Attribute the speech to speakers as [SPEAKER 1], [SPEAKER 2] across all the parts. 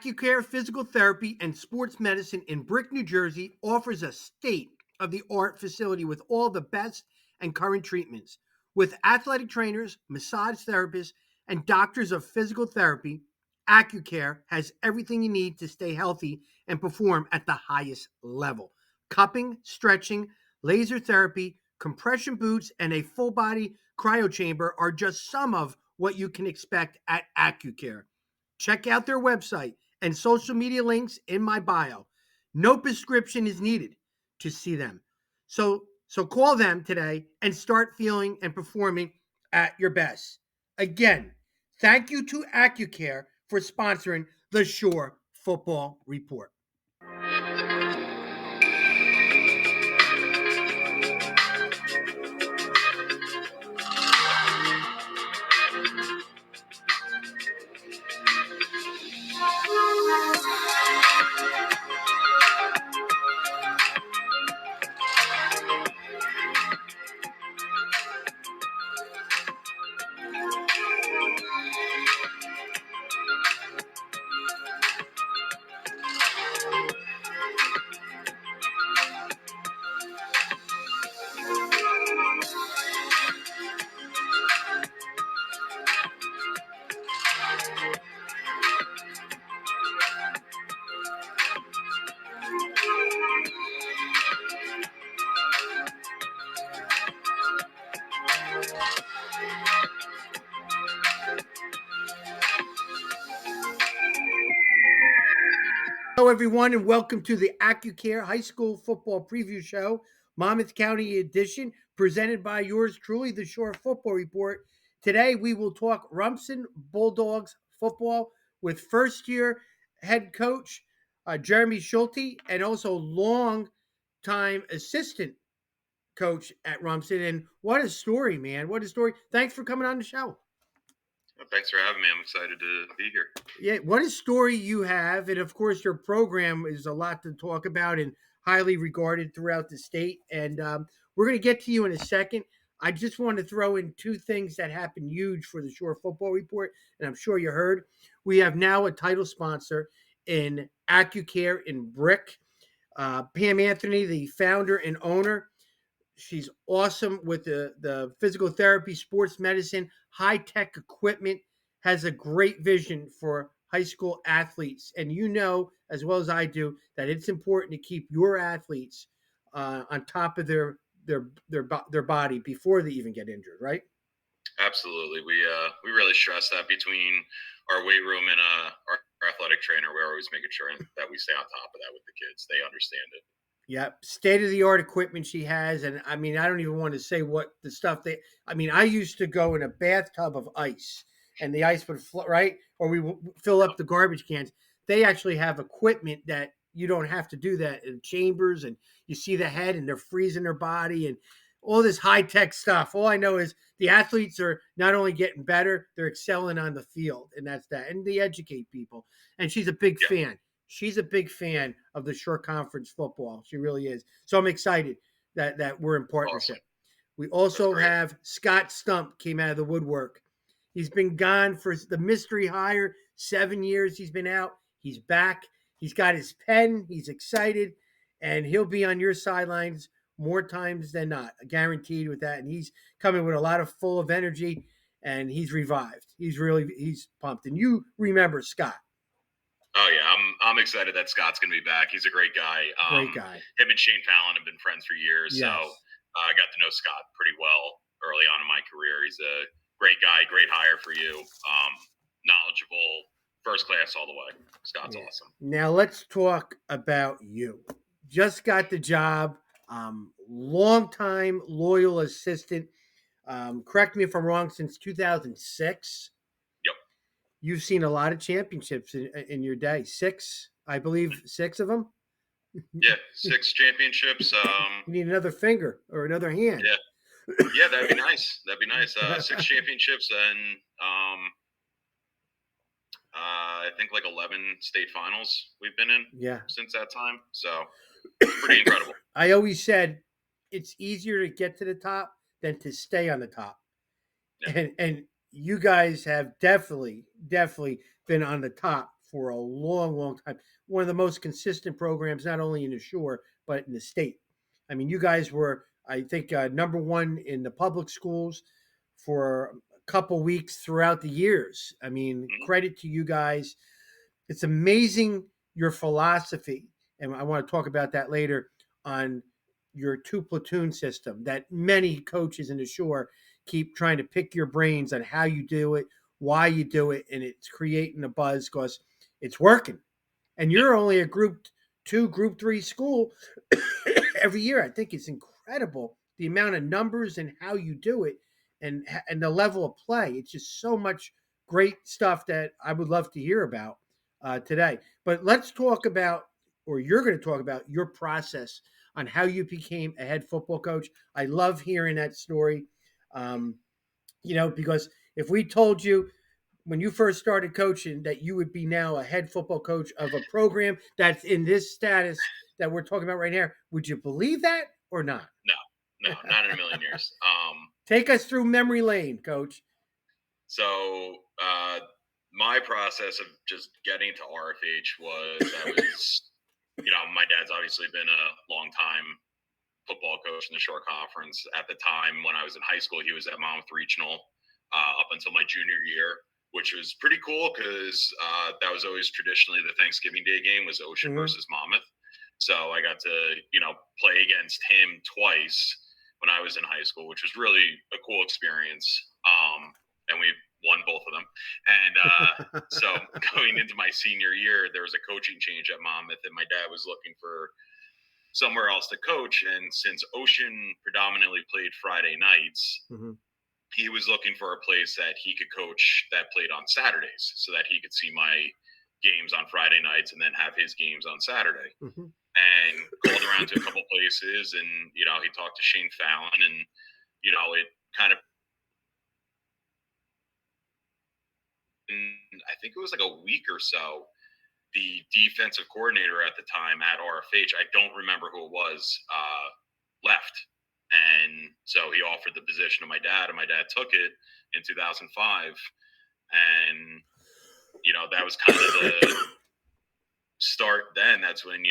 [SPEAKER 1] Accucare Physical Therapy and Sports Medicine in Brick, New Jersey offers a state-of-the-art facility with all the best and current treatments. With athletic trainers, massage therapists, and doctors of physical therapy, Accucare has everything you need to stay healthy and perform at the highest level. Cupping, stretching, laser therapy, compression boots, and a full-body cryo chamber are just some of what you can expect at Accucare. Check out their website and social media links in my bio. No prescription is needed to see them. So call them today and start feeling and performing at your best. Again, thank you to Accucare for sponsoring the Shore Football Report. Hello, everyone, and welcome to the Accucare High School Football Preview Show, Monmouth County edition, presented by yours truly, the Shore Football Report. Today, we will talk Rumson Bulldogs football with first-year head coach Jeremy Schulte and also long-time assistant coach at Rumson. And what a story, man! What a story! Thanks for coming on the show.
[SPEAKER 2] Well, thanks for having me. I'm excited to be here.
[SPEAKER 1] Yeah, what a story you have. And of course, your program is a lot to talk about and highly regarded throughout the state. And we're going to get to you in a second. I just want to throw in two things that happened huge for the Shore Football Report. And I'm sure you heard. We have now a title sponsor in Accucare in Brick. Pam Anthony, the founder and owner. She's awesome with the physical therapy, sports medicine, high-tech equipment, has a great vision for high school athletes. And you know, as well as I do, that it's important to keep your athletes on top of their body before they even get injured, right?
[SPEAKER 2] Absolutely. We really stress that between our weight room and our athletic trainer. We're always making sure that we stay on top of that with the kids. They understand it.
[SPEAKER 1] Yeah, state of the art equipment she has. And I mean, I don't even want to say what the stuff I used to go in a bathtub of ice and the ice would flow, right? Or we would fill up the garbage cans. They actually have equipment that you don't have to do that in chambers, and you see the head and they're freezing their body and all this high tech stuff. All I know is the athletes are not only getting better, they're excelling on the field, and that's that. And they educate people. And she's a big fan. She's a big fan of the Shore Conference football. She really is. So I'm excited that we're in partnership.
[SPEAKER 2] Awesome.
[SPEAKER 1] We also have Scott Stump came out of the woodwork. He's been gone for the mystery hire. 7 years he's been out. He's back. He's got his pen. He's excited. And he'll be on your sidelines more times than not, guaranteed with that. And he's coming with a lot of full of energy, and he's revived. He's pumped. And you remember Scott.
[SPEAKER 2] Oh yeah, I'm excited that Scott's going to be back. He's a great guy.
[SPEAKER 1] Great guy.
[SPEAKER 2] Him and Shane Fallon have been friends for years,
[SPEAKER 1] Yes.
[SPEAKER 2] So I got to know Scott pretty well early on in my career. He's a great guy, great hire for you. Knowledgeable, first class all the way. Scott's awesome.
[SPEAKER 1] Now let's talk about you. Just got the job. Long-time loyal assistant. Correct me if I'm wrong. Since 2006.
[SPEAKER 2] Yep.
[SPEAKER 1] You've seen a lot of championships in your day. 6, I believe, 6 of them.
[SPEAKER 2] Yeah, 6 championships.
[SPEAKER 1] You need another finger or another hand.
[SPEAKER 2] Yeah, that'd be nice. 6 championships and I think like 11 state finals we've been in since that time. So pretty incredible.
[SPEAKER 1] I always said it's easier to get to the top than to stay on the top. Yeah. And you guys have definitely been on the top for a long, long time. One of the most consistent programs, not only in the shore, but in the state. I mean, you guys were, I think, number one in the public schools for a couple weeks throughout the years. I mean,
[SPEAKER 2] Mhm.
[SPEAKER 1] credit to you guys. It's amazing your philosophy, and I want to talk about that later on your two platoon system that many coaches in the shore keep trying to pick your brains on how you do it, why you do it, and it's creating a buzz because it's working. And
[SPEAKER 2] Yep.
[SPEAKER 1] you're only a group two, group three school every year. I think it's incredible the amount of numbers and how you do it and the level of play. It's just so much great stuff that I would love to hear about today. But let's talk about, or you're going to talk about your process on how you became a head football coach. I love hearing that story. Um, because if we told you when you first started coaching that you would be now a head football coach of a program that's in this status that we're talking about right now, would you believe that or not?
[SPEAKER 2] No, no, not in a million years.
[SPEAKER 1] Take us through memory lane, coach.
[SPEAKER 2] So my process of just getting to RFH was I was, my dad's obviously been a long time football coach in the Shore Conference. At the time when I was in high school, he was at Monmouth Regional up until my junior year, which was pretty cool because that was always traditionally the Thanksgiving Day game was Ocean
[SPEAKER 1] Mm-hmm.
[SPEAKER 2] versus Monmouth. So I got to, play against him twice when I was in high school, which was really a cool experience. And we won both of them. And so going into my senior year, there was a coaching change at Monmouth, and my dad was looking for somewhere else to coach. And since Ocean predominantly played Friday nights,
[SPEAKER 1] Mm-hmm.
[SPEAKER 2] he was looking for a place that he could coach that played on Saturdays so that he could see my games on Friday nights and then have his games on Saturday.
[SPEAKER 1] Mm-hmm.
[SPEAKER 2] And called around to a couple places, and he talked to Shane Fallon, and it kind of, I think it was like a week or so, the defensive coordinator at the time at RFH, I don't remember who it was, left. And so he offered the position to my dad, and my dad took it in 2005. And, that was kind of the start then. That's when,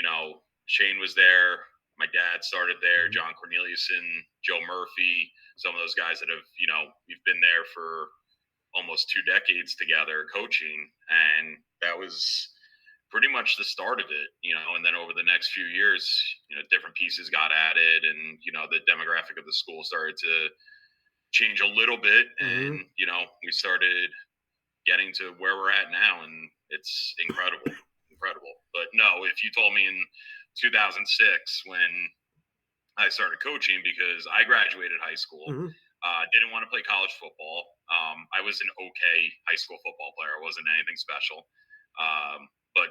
[SPEAKER 2] Shane was there. My dad started there, John Corneliuson, Joe Murphy, some of those guys that have, we've been there for almost 2 decades together coaching. And that was pretty much the start of it, and then over the next few years, different pieces got added, and, the demographic of the school started to change a little bit.
[SPEAKER 1] Mm-hmm.
[SPEAKER 2] And, we started getting to where we're at now, and it's incredible. But no, if you told me in 2006 when I started coaching, because I graduated high school,
[SPEAKER 1] Mm-hmm.
[SPEAKER 2] didn't want to play college football. I was an okay high school football player. I wasn't anything special. But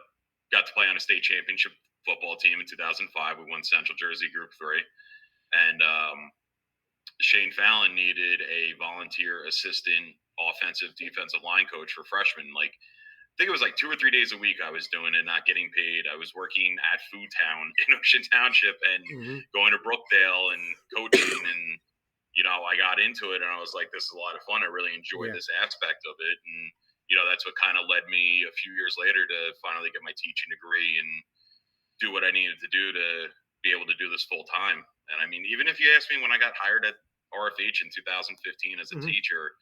[SPEAKER 2] got to play on a state championship football team in 2005. We won Central Jersey Group 3. And Shane Fallon needed a volunteer assistant offensive defensive line coach for freshmen. Like, I think it was like 2 or 3 days a week I was doing it, not getting paid. I was working at Food Town in Ocean Township and
[SPEAKER 1] Mm-hmm.
[SPEAKER 2] going to Brookdale and coaching. And, I got into it, and I was like, this is a lot of fun. I really enjoy this aspect of it. And, that's what kind of led me a few years later to finally get my teaching degree and do what I needed to do to be able to do this full time. And I mean, even if you asked me when I got hired at RFH in 2015 as a
[SPEAKER 1] Mm-hmm.
[SPEAKER 2] teacher,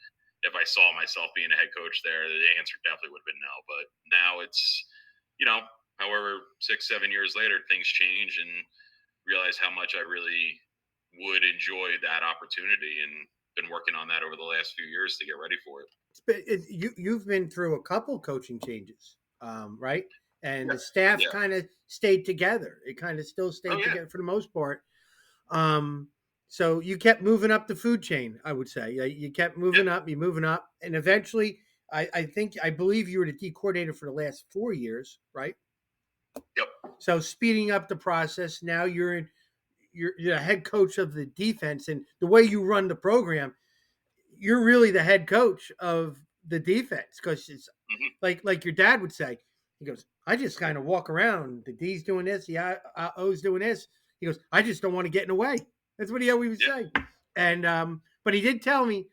[SPEAKER 2] if I saw myself being a head coach there, the answer definitely would have been no. But now it's, however, 6, 7 years later, things change, and realize how much I really would enjoy that opportunity, and been working on that over the last few years to get ready for it.
[SPEAKER 1] You've been through a couple coaching changes, right? And
[SPEAKER 2] Yeah.
[SPEAKER 1] the staff
[SPEAKER 2] Yeah.
[SPEAKER 1] kind of stayed together. It kind of still stayed together for the most part. So you kept moving up the food chain, I would say. You kept moving up, you're moving up, and eventually, I believe you were the D coordinator for the last 4 years, right?
[SPEAKER 2] Yep.
[SPEAKER 1] So speeding up the process. Now you're a head coach of the defense, and the way you run the program, you're really the head coach of the defense because it's like your dad would say. He goes, I just kind of walk around. The D's doing this, the O's doing this. He goes, I just don't want to get in the way. That's what he always would say. And but he did tell me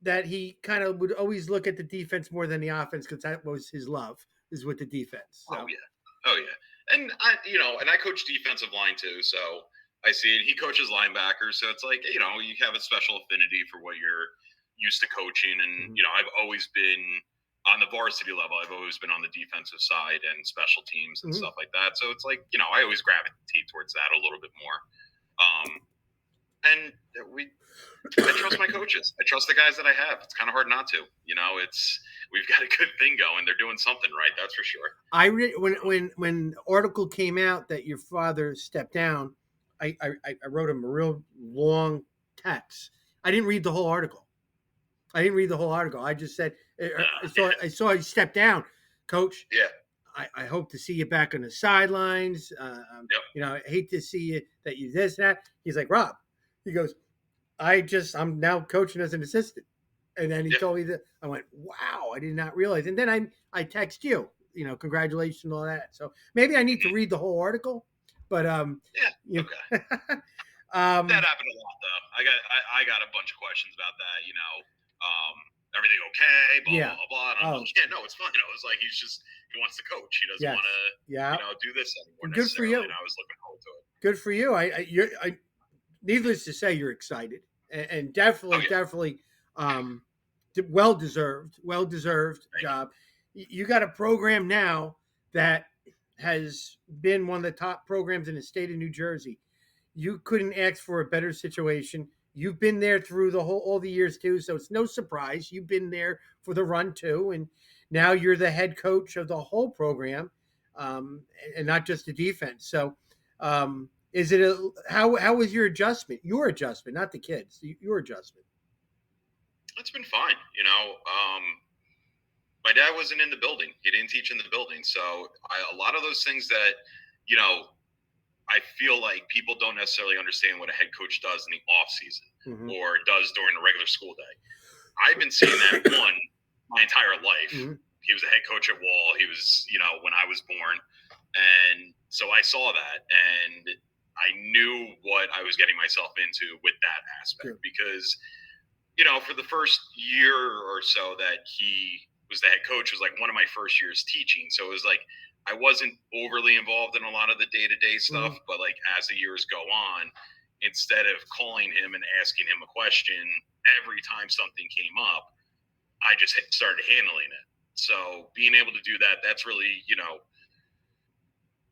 [SPEAKER 1] that he kind of would always look at the defense more than the offense because that was his love. is with the defense.
[SPEAKER 2] Oh
[SPEAKER 1] So.
[SPEAKER 2] yeah, oh yeah. And I coach defensive line too, so I see it. He coaches linebackers, so it's like you have a special affinity for what you're used to coaching, and
[SPEAKER 1] Mhm.
[SPEAKER 2] I've always been on the varsity level. I've always been on the defensive side and special teams and
[SPEAKER 1] Mhm.
[SPEAKER 2] stuff like that. So it's like I always gravitate towards that a little bit more. And I trust my coaches. I trust the guys that I have. It's kind of hard not to. It's we've got a good thing going. They're doing something right. That's for sure.
[SPEAKER 1] When the article came out that your father stepped down, I wrote him a real long text. I didn't read the whole article. I just said I saw he stepped down, Coach.
[SPEAKER 2] Yeah.
[SPEAKER 1] I hope to see you back on the sidelines.
[SPEAKER 2] Yep.
[SPEAKER 1] I hate to see you that you this and that. He's like, Rob. He goes, I'm now coaching as an assistant. And then he
[SPEAKER 2] Yep.
[SPEAKER 1] told me that. I went, wow, I did not realize. And then I text you, congratulations and all that. So maybe I need to read the whole article, but
[SPEAKER 2] Yeah.
[SPEAKER 1] you
[SPEAKER 2] Okay.
[SPEAKER 1] um,
[SPEAKER 2] That happened a lot though. I got a bunch of questions about that. Everything okay? Blah
[SPEAKER 1] yeah,
[SPEAKER 2] blah blah. And I'm like, yeah, no, it's fine. It's like he wants to coach. He doesn't
[SPEAKER 1] yes,
[SPEAKER 2] want to
[SPEAKER 1] yeah,
[SPEAKER 2] do this anymore
[SPEAKER 1] good for
[SPEAKER 2] necessarily.
[SPEAKER 1] you.
[SPEAKER 2] And I was looking forward to it.
[SPEAKER 1] Good for you. Needless to say, you're excited, and
[SPEAKER 2] Oh
[SPEAKER 1] definitely,
[SPEAKER 2] yeah.
[SPEAKER 1] definitely, um, well deserved,
[SPEAKER 2] Thank you.
[SPEAKER 1] job. You got a program now that has been one of the top programs in the state of New Jersey. You couldn't ask for a better situation. You've been there through all the years too, so it's no surprise. You've been there for the run too, and now you're the head coach of the whole program, and not just the defense. So, is it how was your adjustment? Your adjustment, not the kids. Your adjustment.
[SPEAKER 2] It's been fine. My dad wasn't in the building. He didn't teach in the building, so a lot of those things that you know I feel like people don't necessarily understand what a head coach does in the off season
[SPEAKER 1] Mm-hmm.
[SPEAKER 2] or does during a regular school day. I've been seeing that my entire life.
[SPEAKER 1] Mm-hmm.
[SPEAKER 2] He was a head coach at Wall. He was, when I was born. And so I saw that and I knew what I was getting myself into with that aspect because, for the first year or so that he was the head coach was like one of my first years teaching. So it was like I wasn't overly involved in a lot of the day-to-day stuff, but like as the years go on, instead of calling him and asking him a question every time something came up, I just started handling it. So being able to do that, that's really,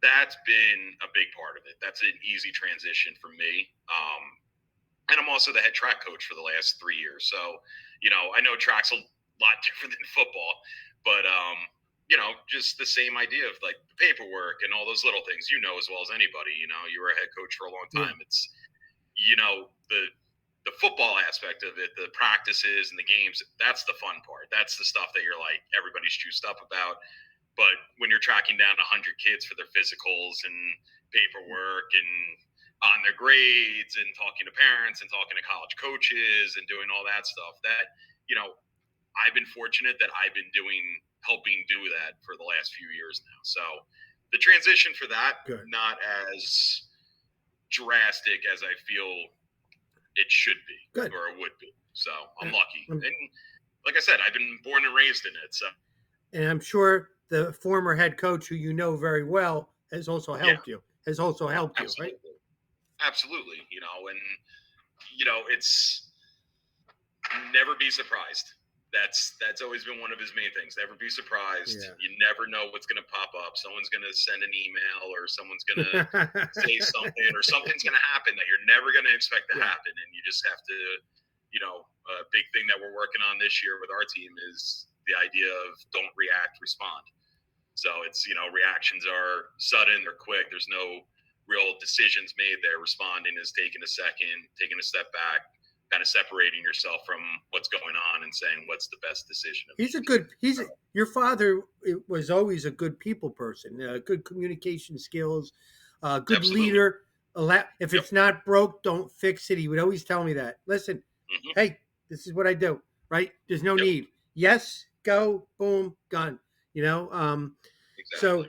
[SPEAKER 2] that's been a big part of it. That's an easy transition for me. And I'm also the head track coach for the last 3 years. So, I know track's a lot different than football, but just the same idea of like the paperwork and all those little things, as well as anybody. You were a head coach for a long time.
[SPEAKER 1] Yeah.
[SPEAKER 2] It's the football aspect of it, the practices and the games, that's the fun part. That's the stuff that you're like everybody's juiced up about. But when you're tracking down 100 kids for their physicals and paperwork and on their grades and talking to parents and talking to college coaches and doing all that stuff, that I've been fortunate that I've been helping do that for the last few years now. So the transition for that, not as drastic as I feel it should be or it would be. So I'm lucky. And like I said, I've been born and raised in it. So,
[SPEAKER 1] and I'm sure the former head coach, who you know very well, has also helped you.
[SPEAKER 2] Absolutely.
[SPEAKER 1] You, right?
[SPEAKER 2] Absolutely. It's never be surprised. That's always been one of his main things. Never be surprised. Yeah. You never know what's going to pop up. Someone's going to send an email, or someone's going to say something, or something's going to happen that you're never going to expect to happen, and you just have to. A big thing that we're working on this year with our team is the idea of don't react, respond. So it's reactions are sudden, they're quick. There's no real decisions made there. Responding is taking a second, taking a step back, kind of separating yourself from what's going on and saying what's the best decision.
[SPEAKER 1] Your father was always a good people person, good communication skills, good
[SPEAKER 2] Absolutely.
[SPEAKER 1] leader. If it's not broke, don't fix it. He would always tell me that. Listen, hey, this is what I do, right? There's no need. Yes, go, boom, done. Exactly. So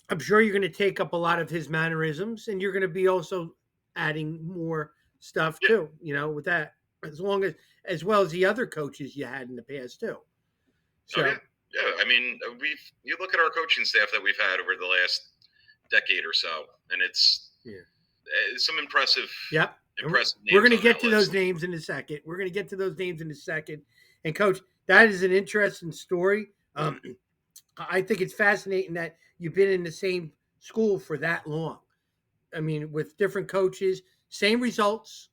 [SPEAKER 1] I'm sure you're going to take up a lot of his mannerisms, and you're going to be also adding more stuff too, with that, as well as the other coaches you had in the past too. So
[SPEAKER 2] Yeah, I mean, you look at our coaching staff that we've had over the last decade or so, and it's
[SPEAKER 1] Yeah.
[SPEAKER 2] some impressive
[SPEAKER 1] Yep. And
[SPEAKER 2] impressive
[SPEAKER 1] we're going
[SPEAKER 2] names
[SPEAKER 1] to
[SPEAKER 2] on
[SPEAKER 1] get
[SPEAKER 2] that
[SPEAKER 1] to those
[SPEAKER 2] list.
[SPEAKER 1] names in a second. We're going to get to those names in a second. And coach, that is an interesting story. I think it's fascinating that you've been in the same school for that long. I mean, with different coaches, same results.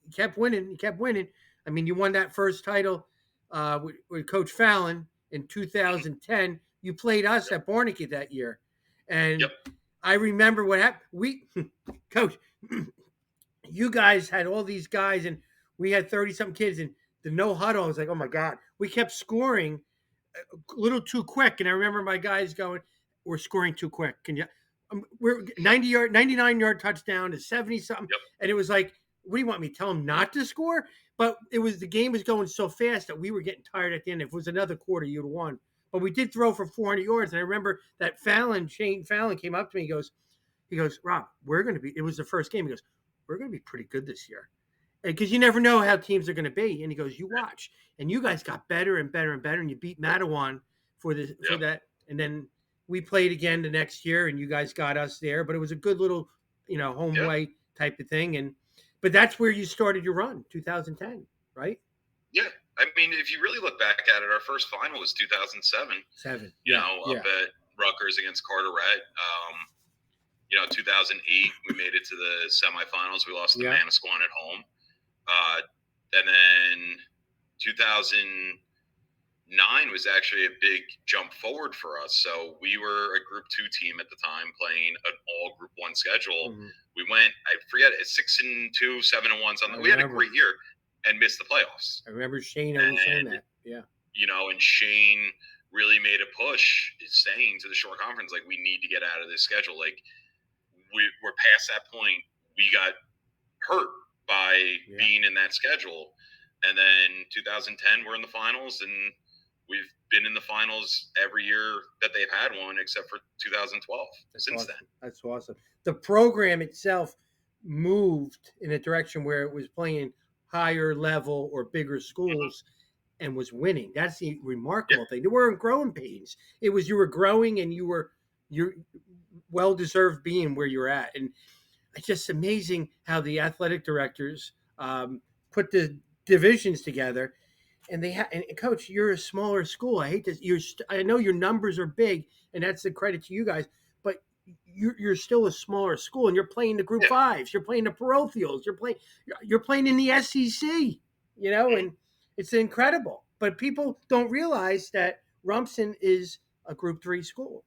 [SPEAKER 1] You kept winning. You kept winning. I mean, you won that first title with Coach Fallon in
[SPEAKER 2] Mhm.
[SPEAKER 1] 2010. You played us
[SPEAKER 2] Yep.
[SPEAKER 1] at Barnegat that year, and
[SPEAKER 2] Yep.
[SPEAKER 1] I remember what happened. We, Coach, you guys had all these guys, and we had 30 something kids, and the no huddle. I was like, oh my god, we kept scoring a little too quick. And I remember my guys going, "We're scoring too quick. Can you?" We're 90-yard, 99-yard touchdown to 70 something,
[SPEAKER 2] Yep.
[SPEAKER 1] and it was like, "What do you want me to tell them not to score?" But it was the game was going so fast that we were getting tired at the end. If it was another quarter, you'd have won. But we did throw for 400 yards, and I remember that Shane Fallon came up to me. He goes, Rob, we're going to be. It was the first game. He goes, we're going to be pretty good this year because you never know how teams are going to be. And he goes, you watch, and you guys got better and better and better, and you beat Matawan for
[SPEAKER 2] Yep.
[SPEAKER 1] that, and then we played again the next year, and you guys got us there. But it was a good little, home
[SPEAKER 2] Yeah.
[SPEAKER 1] way type of thing, and but that's where you started your run, 2010, right?
[SPEAKER 2] Yeah. I mean, if you really look back at it, our first final was 2007.
[SPEAKER 1] 7,
[SPEAKER 2] You
[SPEAKER 1] yeah,
[SPEAKER 2] know, up
[SPEAKER 1] yeah,
[SPEAKER 2] at Rutgers against Carteret. 2008, we made it to the semifinals. We lost to
[SPEAKER 1] yeah.
[SPEAKER 2] Manasquan at home. Uh, and then 2009 was actually a big jump forward for us. So we were a Group 2 team at the time playing an all Group 1 schedule.
[SPEAKER 1] Mhm.
[SPEAKER 2] We went, I forget, 6-2, 7-1,
[SPEAKER 1] I
[SPEAKER 2] something. We had a
[SPEAKER 1] remember.
[SPEAKER 2] great year and missed the playoffs.
[SPEAKER 1] I remember Shane always saying
[SPEAKER 2] And,
[SPEAKER 1] that. Yeah,
[SPEAKER 2] and Shane really made a push saying to the short conference, like, we need to get out of this schedule. Like, we're past that point. We got hurt by
[SPEAKER 1] yeah.
[SPEAKER 2] being in that schedule. And then 2010, we're in the finals, and we've been in the finals every year that they've had one, except for 2012.
[SPEAKER 1] That's
[SPEAKER 2] Since then,
[SPEAKER 1] awesome. That's awesome. The program itself moved in a direction where it was playing higher level or bigger
[SPEAKER 2] mm-hmm.
[SPEAKER 1] schools and was winning. That's the
[SPEAKER 2] Yeah,
[SPEAKER 1] remarkable thing. There weren't growing pains. It was you were growing and you're well deserved being where you're at. And it's just amazing how the athletic directors put the divisions together. And and coach, you're a smaller school. I hate this. I know your numbers are big, and that's the credit to you guys. But you're still a smaller school, and you're playing the Group
[SPEAKER 2] yeah.
[SPEAKER 1] Fives. You're playing the parochials. You're playing in the SEC.
[SPEAKER 2] Mm-hmm.
[SPEAKER 1] And it's incredible. But people don't realize that Rumson is a Group 3 school.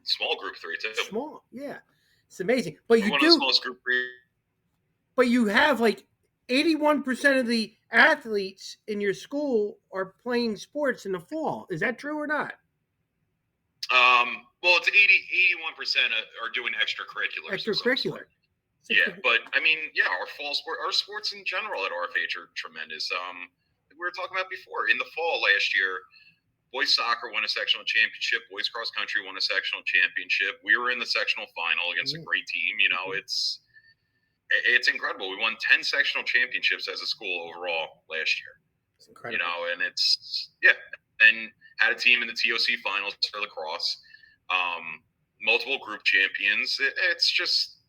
[SPEAKER 2] Small Group 3 too.
[SPEAKER 1] Small, yeah, it's amazing. But
[SPEAKER 2] We're
[SPEAKER 1] you
[SPEAKER 2] one of the
[SPEAKER 1] do,
[SPEAKER 2] smallest Group 3.
[SPEAKER 1] but you have like 81% of the athletes in your school are playing sports in the fall. Is that true or not?
[SPEAKER 2] Well, it's 81% are doing extracurriculars of some
[SPEAKER 1] Extracurricular.
[SPEAKER 2] sort. Yeah, but I mean, yeah, our sports in general at RFH are tremendous. We were talking about before in the fall last year, boys soccer won a sectional championship. Boys cross country won a sectional championship. We were in the sectional final against a great team. It's incredible. We won 10 sectional championships as a school overall last year.
[SPEAKER 1] It's incredible.
[SPEAKER 2] And it's yeah, and had a team in the TOC finals for lacrosse. Multiple group champions.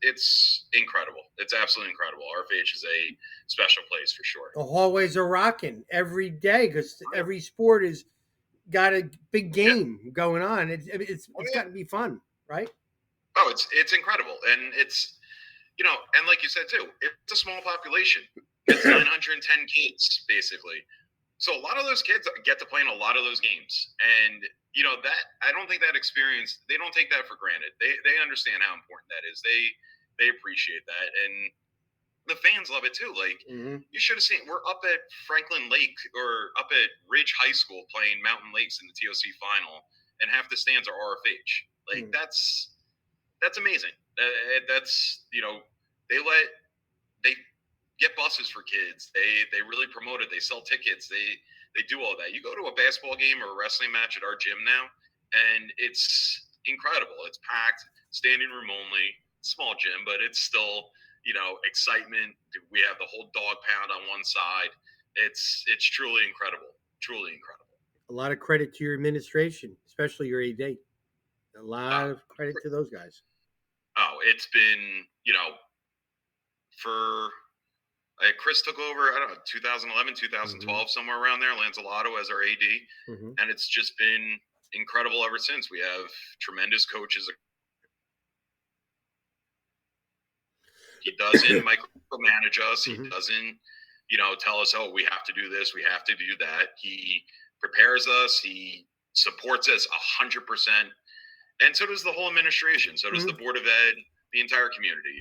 [SPEAKER 2] It's incredible. It's absolutely incredible. RFH is a special place for sure.
[SPEAKER 1] The hallways are rocking every day because every sport has got a big
[SPEAKER 2] Yeah.
[SPEAKER 1] game going on.
[SPEAKER 2] Oh,
[SPEAKER 1] It's
[SPEAKER 2] yeah.
[SPEAKER 1] got to be fun, right?
[SPEAKER 2] Oh, it's incredible, and and like you said too, it's a small population. It's 910 kids basically. So a lot of those kids get to play in a lot of those games, and that I don't think that experience they don't take that for granted. They understand how important that is. They appreciate that, and the fans love it too. Like
[SPEAKER 1] Mm-hmm.
[SPEAKER 2] you should have seen, we're up at Franklin Lake or up at Ridge High School playing Mountain Lakes in the TOC final, and half the stands are RFH. Like
[SPEAKER 1] Mm-hmm.
[SPEAKER 2] that's amazing. That's they get buses for kids. They really promote it. They sell tickets. They do all that. You go to a basketball game or a wrestling match at our gym now, and it's incredible. It's packed, standing room only, small gym, but it's still excitement. We have the whole dog pound on one side. It's truly incredible. Truly incredible.
[SPEAKER 1] a lot of credit to your administration, especially your AD. A lot
[SPEAKER 2] Uh,
[SPEAKER 1] of credit to those guys.
[SPEAKER 2] it's been, for Chris took over, I don't know, 2011,
[SPEAKER 1] Mm-hmm.
[SPEAKER 2] 2012, somewhere around there, Lanzalato as our AD.
[SPEAKER 1] Mm-hmm.
[SPEAKER 2] And it's just been incredible ever since. We have tremendous coaches. He doesn't micromanage us. He
[SPEAKER 1] Mm-hmm.
[SPEAKER 2] doesn't, tell us, oh, we have to do this, we have to do that. He prepares us. He supports us 100%. And so does the whole administration. So does the
[SPEAKER 1] Mm-hmm.
[SPEAKER 2] Board of Ed, the entire community.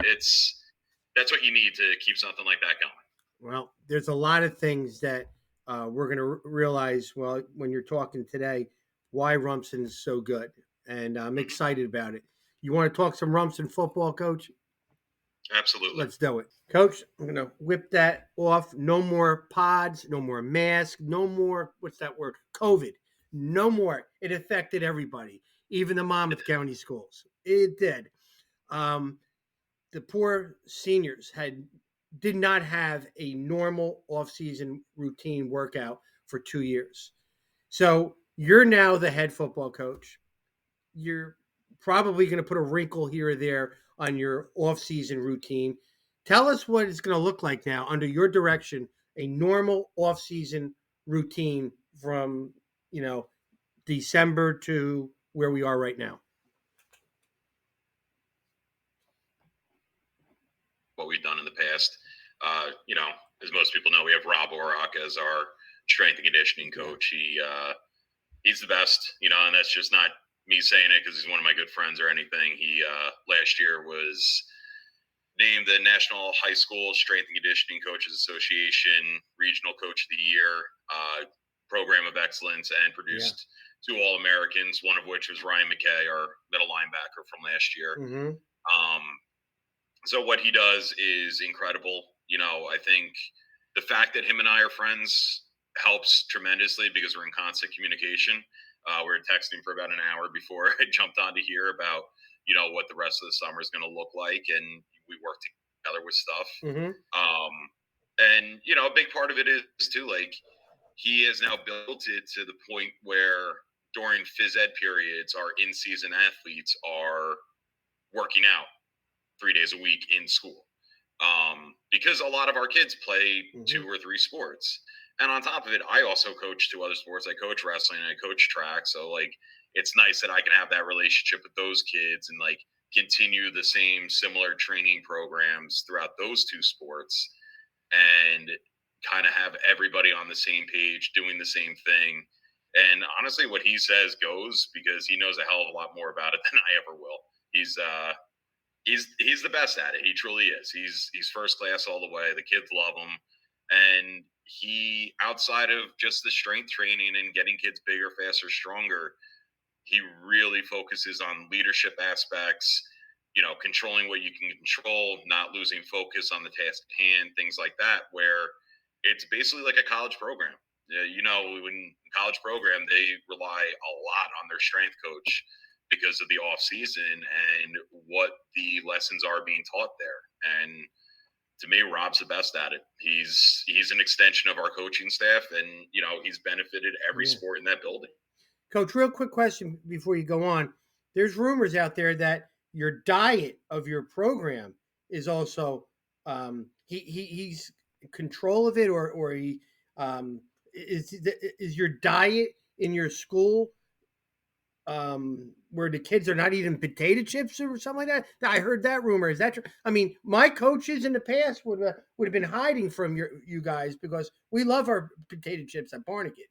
[SPEAKER 2] That's what you need to keep something like that going.
[SPEAKER 1] Well, there's a lot of things that we're going to realize. Well, when you're talking today, why Rumson is so good, and I'm
[SPEAKER 2] Hmm.
[SPEAKER 1] excited about it. You want to talk some Rumson football, Coach?
[SPEAKER 2] Absolutely.
[SPEAKER 1] Let's do it, Coach. I'm going to whip that off. No more pods, no more masks, no more. What's that word? COVID. No more. It affected everybody, even the Monmouth County schools. It did. Um, the poor seniors did not have a normal off-season routine workout for 2 years. So you're now the head football coach. You're probably going to put a wrinkle here or there on your off-season routine. Tell us what it's going to look like now under your direction, a normal off-season routine from, December to where we are right now.
[SPEAKER 2] What we've done in the past. As most people know, we have Rob Orrock as our strength and conditioning
[SPEAKER 1] Yeah.
[SPEAKER 2] coach. He's the best, and that's just not me saying it because he's one of my good friends or anything. He last year was named the National High School Strength and Conditioning Coaches Association Regional Coach of the Year, Program of Excellence, and
[SPEAKER 1] Yeah.
[SPEAKER 2] produced two All Americans, one of which was Ryan McKay, our middle linebacker from last year.
[SPEAKER 1] Mm-hmm.
[SPEAKER 2] Um, so what he does is incredible. I think the fact that him and I are friends helps tremendously because we're in constant communication. We were texting for about an hour before I jumped on to hear about, what the rest of the summer is going to look like. And we work together with stuff.
[SPEAKER 1] Mm-hmm.
[SPEAKER 2] Um, and, a big part of it is too, like, he has now built it to the point where during phys ed periods, our in season athletes are working out 3 days a week in school, because a lot of our kids play
[SPEAKER 1] Mm-hmm.
[SPEAKER 2] 2 or 3 sports. And on top of it, I also coach 2 other sports. I coach wrestling and I coach track. So like, it's nice that I can have that relationship with those kids and like continue the same similar training programs throughout those 2 sports and kind of have everybody on the same page doing the same thing. And honestly, what he says goes because he knows a hell of a lot more about it than I ever will. He's the best at it. He truly is. He's first class all the way. The kids love him, and he outside of just the strength training and getting kids bigger, faster, stronger, he really focuses on leadership aspects. Controlling what you can control, not losing focus on the task at hand, things like that. Where it's basically like a college program. When college program, they rely a lot on their strength coach because of the off season and what the lessons are being taught there. And to me, Rob's the best at it. He's an extension of our coaching staff, and he's benefited every
[SPEAKER 1] Yeah.
[SPEAKER 2] sport in that building.
[SPEAKER 1] Coach, real quick question before you go on. There's rumors out there that your diet of your program is also he's in control of it, or he is your diet in your school where the kids are not eating potato chips or something like that. I heard that rumor. Is that true? I mean, my coaches in the past would have been hiding from you guys because we love our potato chips at Barnegat.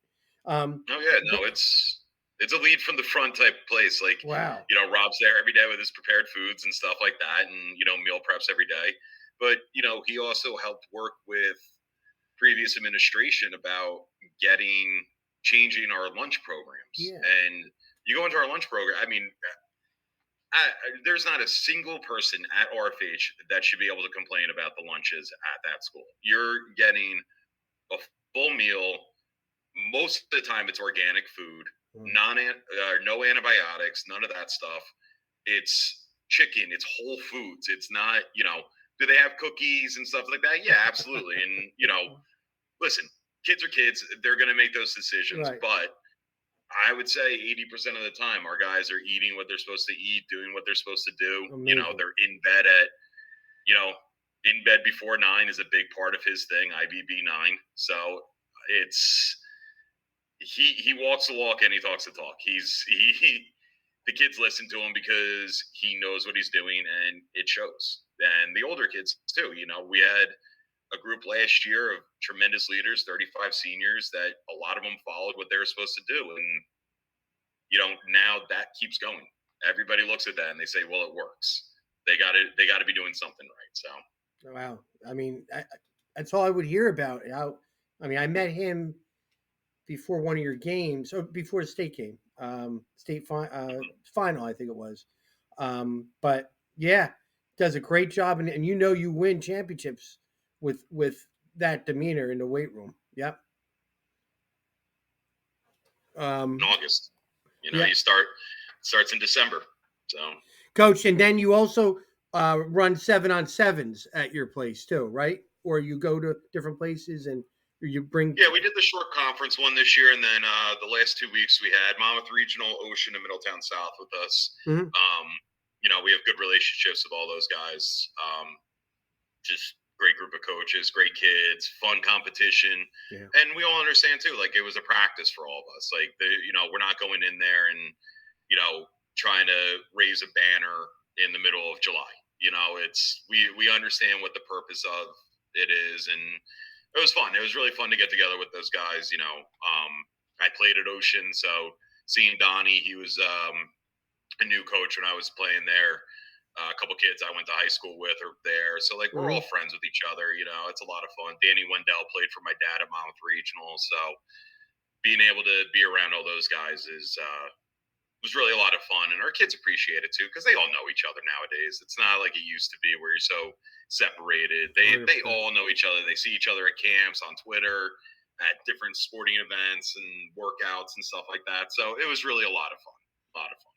[SPEAKER 2] Oh yeah,
[SPEAKER 1] But
[SPEAKER 2] no, it's a lead from the front type place. Like,
[SPEAKER 1] wow.
[SPEAKER 2] Rob's there every day with his prepared foods and stuff like that, and meal preps every day. But he also helped work with previous administration about changing our lunch programs.
[SPEAKER 1] Yeah.
[SPEAKER 2] And you go into our lunch program. I mean, there's not a single person at RFH that should be able to complain about the lunches at that school. You're getting a full meal. Most of the time, it's organic food,
[SPEAKER 1] Mm.
[SPEAKER 2] no antibiotics, none of that stuff. It's chicken, it's whole foods. It's not, do they have cookies and stuff like that? Yeah, absolutely. And listen, kids are kids; they're going to make those decisions.
[SPEAKER 1] Right.
[SPEAKER 2] But I would say 80% of the time, our guys are eating what they're supposed to eat, doing what they're supposed to do.
[SPEAKER 1] Amazing.
[SPEAKER 2] They're in bed you know, in bed before 9 is a big part of his thing, IBB 9. So it's he walks the walk and he talks the talk. The kids listen to him because he knows what he's doing and it shows. And the older kids too. We had a group last year of tremendous leaders, 35 seniors that a lot of them followed what they were supposed to do. And now that keeps going. Everybody looks at that and they say, well, it works. They got to be doing something right. So
[SPEAKER 1] Wow. I mean, that's all I would hear about. I mean, I met him before one of your games, or before the state game, final, I think it was. But yeah, does a great job, and you win championships with that demeanor in the weight room. Yep.
[SPEAKER 2] in
[SPEAKER 1] Um,
[SPEAKER 2] August,
[SPEAKER 1] yeah,
[SPEAKER 2] you starts in December. So
[SPEAKER 1] coach, and then you also run 7-on-7s at your place too, right? Or you go to different places and you bring.
[SPEAKER 2] yeah, we did the short conference one this year, and then the last 2 weeks we had Monmouth Regional, Ocean, and Middletown South with us.
[SPEAKER 1] Mhm.
[SPEAKER 2] We have good relationships with all those guys. Just great group of coaches, great kids, fun competition,
[SPEAKER 1] Yeah.
[SPEAKER 2] and we all understand too. Like it was a practice for all of us. Like we're not going in there and trying to raise a banner in the middle of July. It's we understand what the purpose of it is, and it was fun. It was really fun to get together with those guys. I played at Ocean, so seeing Donnie, he was a new coach when I was playing there. A couple kids I went to high school with are there, so like we're all
[SPEAKER 1] Mhm.
[SPEAKER 2] friends with each other. It's a lot of fun. Danny Wendell played for my dad at Monmouth Regional, so being able to be around all those guys is was really a lot of fun, and our kids appreciate it too because they all know each other nowadays. It's not like it used to be where you're so separated. They
[SPEAKER 1] 100%.
[SPEAKER 2] all know each other. They see each other at camps, on Twitter, at different sporting events and workouts and stuff like that. So it was really a lot of fun. A lot of fun.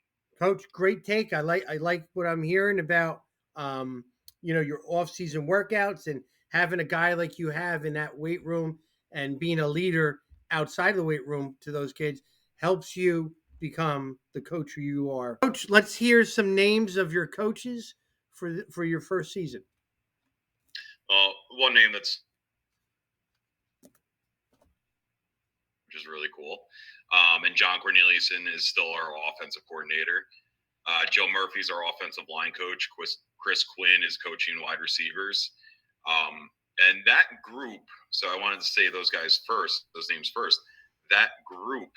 [SPEAKER 1] Coach, great take. I like what I'm hearing about your off-season workouts and having a guy like you have in that weight room and being a leader outside of the weight room to those kids helps you become the coach who you are. Coach, let's hear some names of your coaches for your first season.
[SPEAKER 2] One name that's which is really cool. And John Corneliuson is still our offensive coordinator. Joe Murphy's our offensive line coach. Chris Quinn is coaching wide receivers. And that group, so I wanted to say those names first. That group,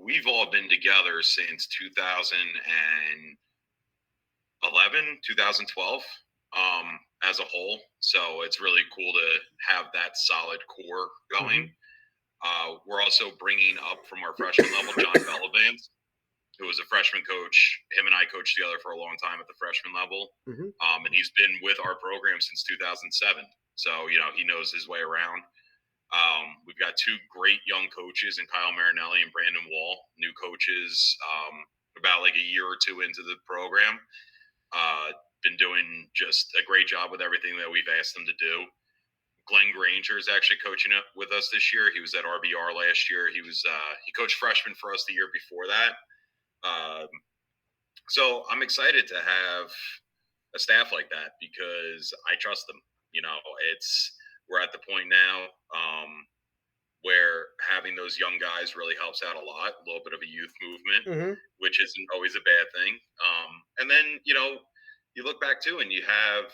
[SPEAKER 2] we've all been together since 2011, 2012 as a whole. So it's really cool to have that solid core going.
[SPEAKER 1] Mm-hmm.
[SPEAKER 2] We're also bringing up from our freshman level John Bellavance, who was a freshman coach. Him and I coached together for a long time at the freshman level.
[SPEAKER 1] Mm-hmm.
[SPEAKER 2] And he's been with our program since 2007. So, he knows his way around. We've got two great young coaches in Kyle Marinelli and Brandon Wall, new coaches about like a year or two into the program. Been doing just a great job with everything that we've asked them to do. Glenn Granger is actually coaching it with us this year. He was at RBR last year. He coached freshman for us the year before that. So I'm excited to have a staff like that because I trust them. We're at the point now where having those young guys really helps out a lot. A little bit of a youth movement,
[SPEAKER 1] Mm-hmm.
[SPEAKER 2] which isn't always a bad thing. And then you look back too, and you have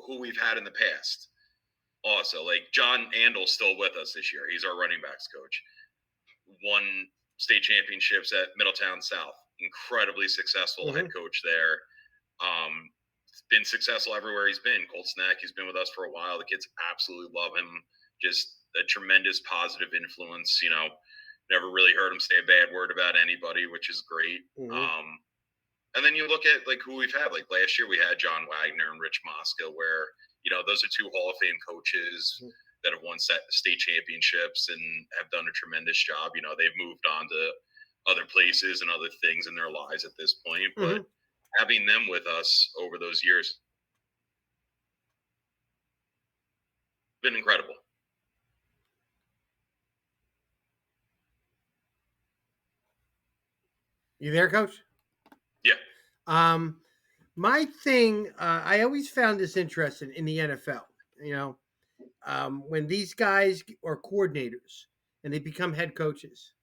[SPEAKER 2] who we've had in the past. Also, like John Andel's still with us this year. He's our running backs coach. Won state championships at Middletown South. Incredibly successful head
[SPEAKER 1] Mm-hmm.
[SPEAKER 2] coach there. Been successful everywhere he's been. Colt Snack, he's been with us for a while. The kids absolutely love him. Just a tremendous positive influence. Never really heard him say a bad word about anybody, which is great.
[SPEAKER 1] Mm-hmm.
[SPEAKER 2] And then you look at like who we've had. Like last year, we had John Wagner and Rich Mosca, where those are two Hall of Fame coaches that have won state championships and have done a tremendous job. They've moved on to other places and other things in their lives at this point,
[SPEAKER 1] Mm-hmm.
[SPEAKER 2] but having them with us over those years has been incredible.
[SPEAKER 1] You there, Coach?
[SPEAKER 2] Yeah.
[SPEAKER 1] Um, my thing, I always found this interesting in the NFL. You know, when these guys are coordinators and they become head coaches,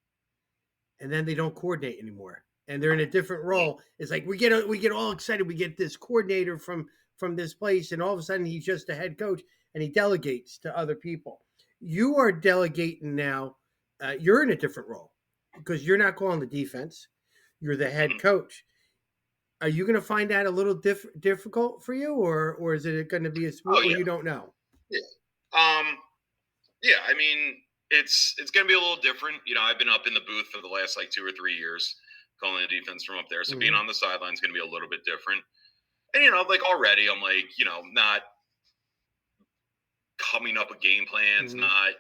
[SPEAKER 1] and then they don't coordinate anymore, and they're in a different
[SPEAKER 2] Mhm.
[SPEAKER 1] role. It's like we get all excited. We get this coordinator from this place, and all of a sudden he's just a head coach, and he delegates to other people. You are delegating now. You're in a different role because you're not calling the defense. You're the head
[SPEAKER 2] Mhm.
[SPEAKER 1] coach. Are you going to find that a little difficult for you, or is it going to be a smooth,
[SPEAKER 2] Oh
[SPEAKER 1] or
[SPEAKER 2] yeah.
[SPEAKER 1] you don't know?
[SPEAKER 2] Yeah. Yeah. I mean, it's going to be a little different. I've been up in the booth for the last like 2 or 3 years, calling the defense from up there. So being
[SPEAKER 1] Mm-hmm.
[SPEAKER 2] on the sideline is going to be a little bit different. And like already, I'm like, not coming up with game plans,
[SPEAKER 1] Mm-hmm.
[SPEAKER 2] not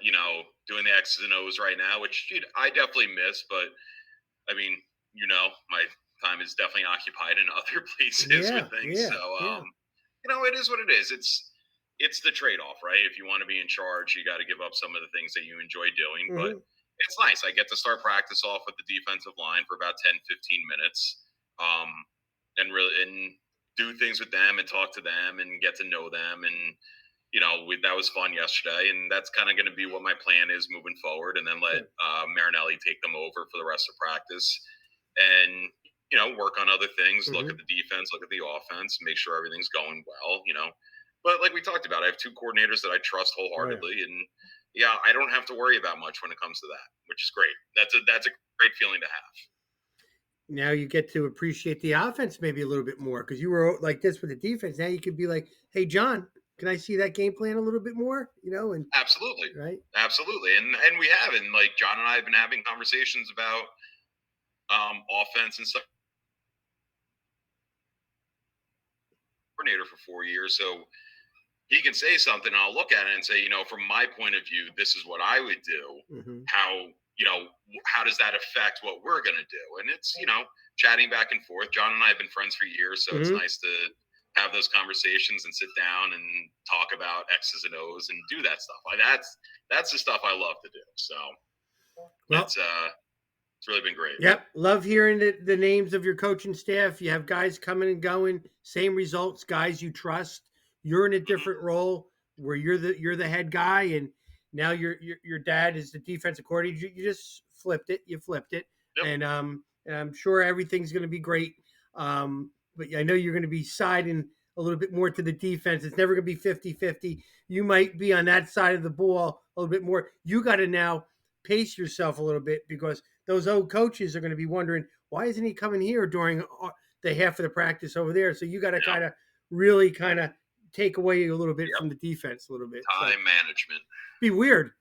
[SPEAKER 2] doing the X's and O's right now, which I definitely miss. But I mean, my time is definitely occupied in other places with
[SPEAKER 1] Yeah,
[SPEAKER 2] things. So
[SPEAKER 1] yeah, yeah.
[SPEAKER 2] it is what it is. It's the trade off, right? If you want to be in charge, you got to give up some of the things that you enjoy doing. But
[SPEAKER 1] Mm-hmm.
[SPEAKER 2] it's nice. I get to start practice off with the defensive line for about 10, 15 minutes. Um, and do things with them and talk to them and get to know them. And that was fun yesterday, and that's kind of going to be what my plan is moving forward. And then let
[SPEAKER 1] Good.
[SPEAKER 2] Marinelli take them over for the rest of practice, and work on other things. Look
[SPEAKER 1] Mm-hmm.
[SPEAKER 2] at the defense, look at the offense, make sure everything's going well. But like we talked about, I have two coordinators that I trust
[SPEAKER 1] Oh yeah.
[SPEAKER 2] wholeheartedly, and yeah, I don't have to worry about much when it comes to that, which is great. That's a great feeling to have.
[SPEAKER 1] Now you get to appreciate the offense maybe a little bit more because you were like this with the defense. Now you could be like, "Hey, John, can I see that game plan a little bit more?" And
[SPEAKER 2] Absolutely,
[SPEAKER 1] right.
[SPEAKER 2] absolutely, and we have, and like John and I have been having conversations about offense and stuff coordinator for 4 years. So he can say something and I'll look at it and say, from my point of view, this is what I would do.
[SPEAKER 1] Mm-hmm.
[SPEAKER 2] How, how does that affect what we're going to do? And it's, chatting back and forth. John and I have been friends for years. So it's
[SPEAKER 1] Mm-hmm.
[SPEAKER 2] nice to have those conversations and sit down and talk about X's and O's and do that stuff. Like that's the stuff I love to do. So
[SPEAKER 1] Well,
[SPEAKER 2] it's really been great.
[SPEAKER 1] yep. Love hearing the names of your coaching staff. You have guys coming and going, same results, guys you trust. You're in a
[SPEAKER 2] Hmm.
[SPEAKER 1] different role where you're the head guy, and now your dad is the defensive coordinator. You just flipped it. You flipped it,
[SPEAKER 2] Yep.
[SPEAKER 1] and I'm sure everything's going to be great. But I know you're going to be siding a little bit more to the defense. It's never going to be 50-50. You might be on that side of the ball a little bit more. You got to now pace yourself a little bit because those old coaches are going to be wondering why isn't he coming here during the half of the practice over there. So you got to
[SPEAKER 2] Yep.
[SPEAKER 1] really kind of take away a little bit
[SPEAKER 2] Yep.
[SPEAKER 1] from the defense a little bit. So
[SPEAKER 2] Time management.
[SPEAKER 1] be weird,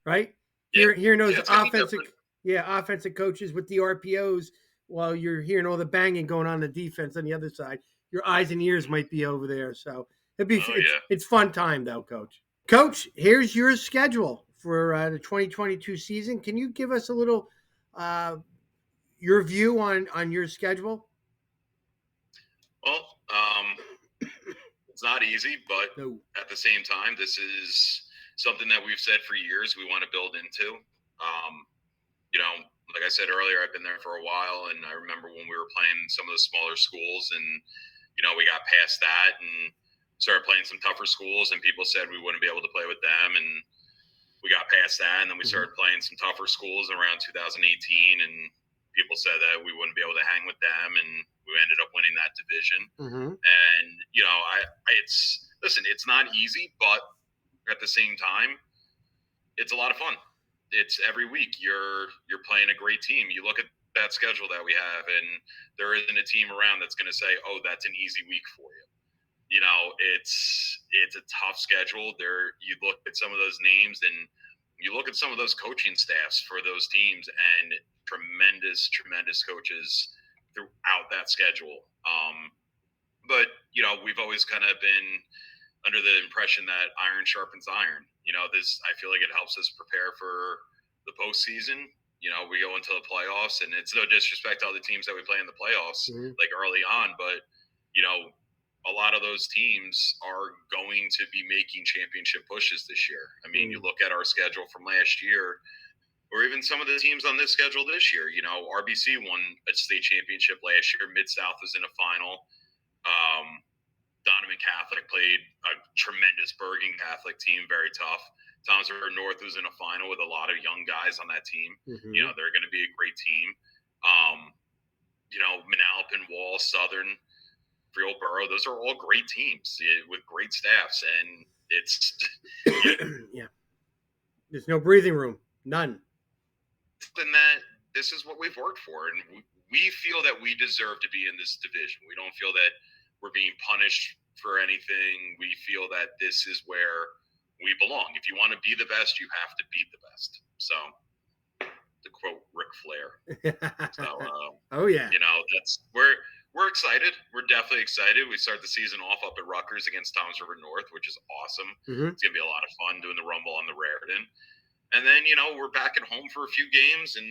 [SPEAKER 1] right?
[SPEAKER 2] Yeah.
[SPEAKER 1] Hearing
[SPEAKER 2] Yeah.
[SPEAKER 1] those
[SPEAKER 2] It's going to be different.
[SPEAKER 1] offensive coaches with the RPOs while you're hearing all the banging going on the defense on the other side. Your eyes and ears might be over there. So
[SPEAKER 2] Oh, yeah.
[SPEAKER 1] it's fun time though, Coach. Coach, here's your schedule for the 2022 season. Can you give us a little uh, your view on your schedule?
[SPEAKER 2] Well, it's not easy, but
[SPEAKER 1] No.
[SPEAKER 2] at the same time, this is something that we've said for years we want to build into. Um, you know, like I said earlier, I've been there for a while, and I remember when we were playing some of the smaller schools, and we got past that and started playing some tougher schools, and people said we wouldn't be able to play with them, and we got past that, and then we
[SPEAKER 1] Mm-hmm.
[SPEAKER 2] started playing some tougher schools around 2018, and people said that we wouldn't be able to hang with them, and we ended up winning that division.
[SPEAKER 1] Mm-hmm.
[SPEAKER 2] And it's listen, it's not easy, but at the same time, it's a lot of fun. It's every week you're playing a great team. You look at that schedule that we have, and there isn't a team around that's going to say, "Oh, that's an easy week for you." It's a tough schedule. There, you look at some of those names, and you look at some of those coaching staffs for those teams, and tremendous, tremendous coaches throughout that schedule. But we've always kind of been under the impression that iron sharpens iron. This I feel like it helps us prepare for the postseason. We go into the playoffs, and it's no disrespect to all the teams that we play in the playoffs,
[SPEAKER 1] Mm-hmm.
[SPEAKER 2] like early on, but you know, a lot of those teams are going to be making championship pushes this year. I mean, you
[SPEAKER 1] Mm-hmm.
[SPEAKER 2] look at our schedule from last year, or even some of the teams on this schedule this year. RBC won a state championship last year. Mid-South was in a final. Donovan Catholic played a tremendous Bergen Catholic team, very tough. Toms River North was in a final with a lot of young guys on that team.
[SPEAKER 1] Mm-hmm.
[SPEAKER 2] They're going to be a great team. Manalapan, Wall, Southern, Freelboro, those are all great teams with great staffs, and it's
[SPEAKER 1] Yeah. There's no breathing room, none.
[SPEAKER 2] And that this is what we've worked for, and we feel that we deserve to be in this division. We don't feel that we're being punished for anything. We feel that this is where we belong. If you want to be the best, you have to beat the best. So, to quote Ric Flair. So,
[SPEAKER 1] oh yeah,
[SPEAKER 2] we're excited. We're definitely excited. We start the season off up at Rutgers against Toms River North, which is awesome.
[SPEAKER 1] Mm-hmm.
[SPEAKER 2] It's gonna be a lot of fun doing the Rumble on the Raritan. And then, we're back at home for a few games and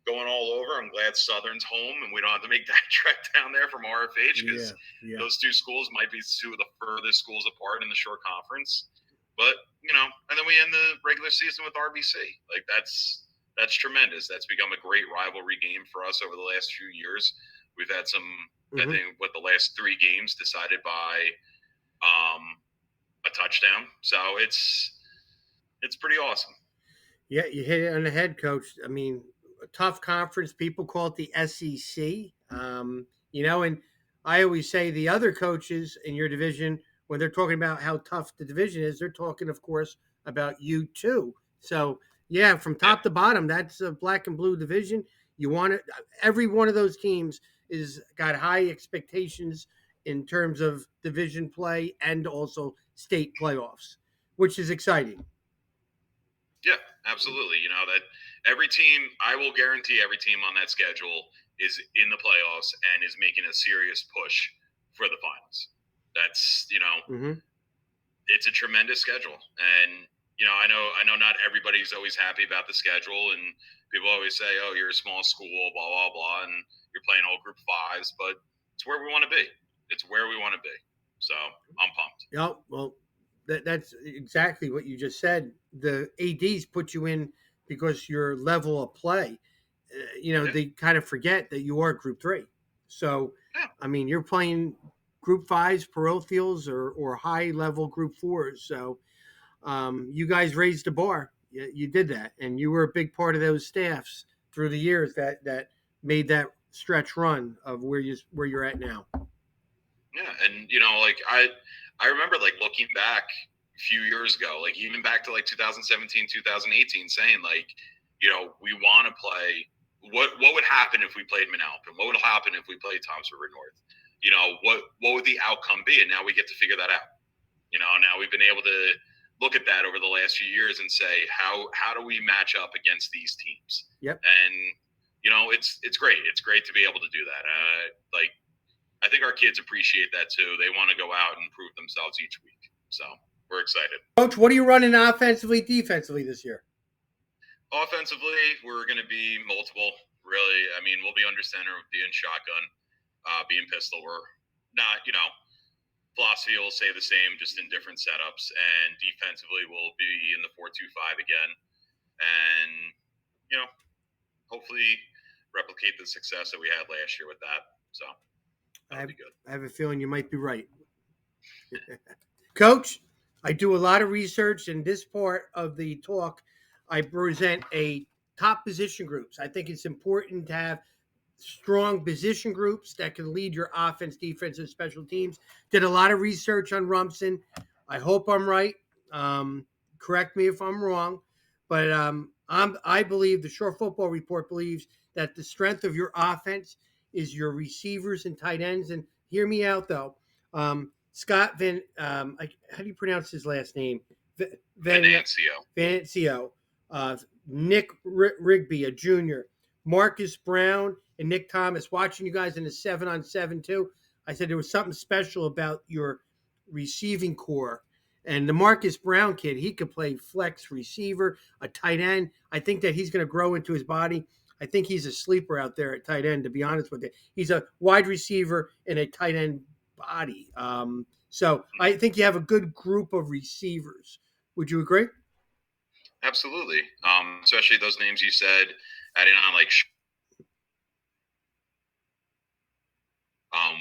[SPEAKER 2] going all over. I'm glad Southern's home and we don't have to make that trek down there from RFH because those two schools might be two of the furthest schools apart in the short conference. But, and then we end the regular season with RBC. Like, that's tremendous. That's become a great rivalry game for us over the last few years. We've had some, I think, the last 3 games decided by a touchdown. So it's pretty awesome.
[SPEAKER 1] Yeah, you hit it on the head, Coach. I mean, a tough conference. People call it the SEC. And I always say the other coaches in your division, when they're talking about how tough the division is, they're talking, of course, about you too. So, yeah, from top to bottom, that's a black and blue division. You want it. Every one of those teams is got high expectations in terms of division play and also state playoffs, which is exciting.
[SPEAKER 2] Yeah, absolutely. That every team, I will guarantee every team on that schedule is in the playoffs and is making a serious push for the finals. That's, it's a tremendous schedule. And, I know not everybody's always happy about the schedule, and people always say, oh, you're a small school, blah, blah, blah, and you're playing all group 5s, but it's where we want to be. It's where we want to be. So I'm pumped.
[SPEAKER 1] Yeah, well, that's exactly what you just said. The ADs put you in because your level of play. They kind of forget that you are Group 3. So, I mean, you're playing Group 5s, parochials, or high level Group 4s. So, you guys raised the bar. You did that, and you were a big part of those staffs through the years that made that stretch run of where you're at now.
[SPEAKER 2] Yeah, and I remember looking back a few years ago, even back to 2017, 2018, saying we want to play. What would happen if we played Manalapan? What would happen if we played Toms River North? What would the outcome be? And now we get to figure that out. Now we've been able to look at that over the last few years and say how do we match up against these teams?
[SPEAKER 1] Yep.
[SPEAKER 2] And it's great. It's great to be able to do that. I think our kids appreciate that too. They want to go out and prove themselves each week. So we're excited.
[SPEAKER 1] Coach, what are you running offensively, defensively this year?
[SPEAKER 2] Offensively, we're going to be multiple, really. I mean, we'll be under center, being shotgun, being pistol. We're not, philosophy will stay the same, just in different setups. And defensively, we'll be in the 4-2-5 again. And, hopefully replicate the success that we had last year with that. So that'll be good.
[SPEAKER 1] I have a feeling you might be right. Coach, I do a lot of research. In this part of the talk, I present a top position groups. I think it's important to have strong position groups that can lead your offense, defense, and special teams. Did a lot of research on Rumson. I hope I'm right. Correct me if I'm wrong. But I believe the Short Football Report believes that the strength of your offense is your receivers and tight ends. And hear me out, though. Scott how do you pronounce his last name? Venancio. Nick Rigby, a junior. Marcus Brown and Nick Thomas, watching you guys in the 7-on-7 too. I said there was something special about your receiving core. And the Marcus Brown kid, he could play flex receiver, a tight end. I think that he's going to grow into his body. I think he's a sleeper out there at tight end, to be honest with you. He's a wide receiver in a tight end body. So I think you have a good group of receivers. Would you agree?
[SPEAKER 2] Absolutely. Especially those names you said, adding on like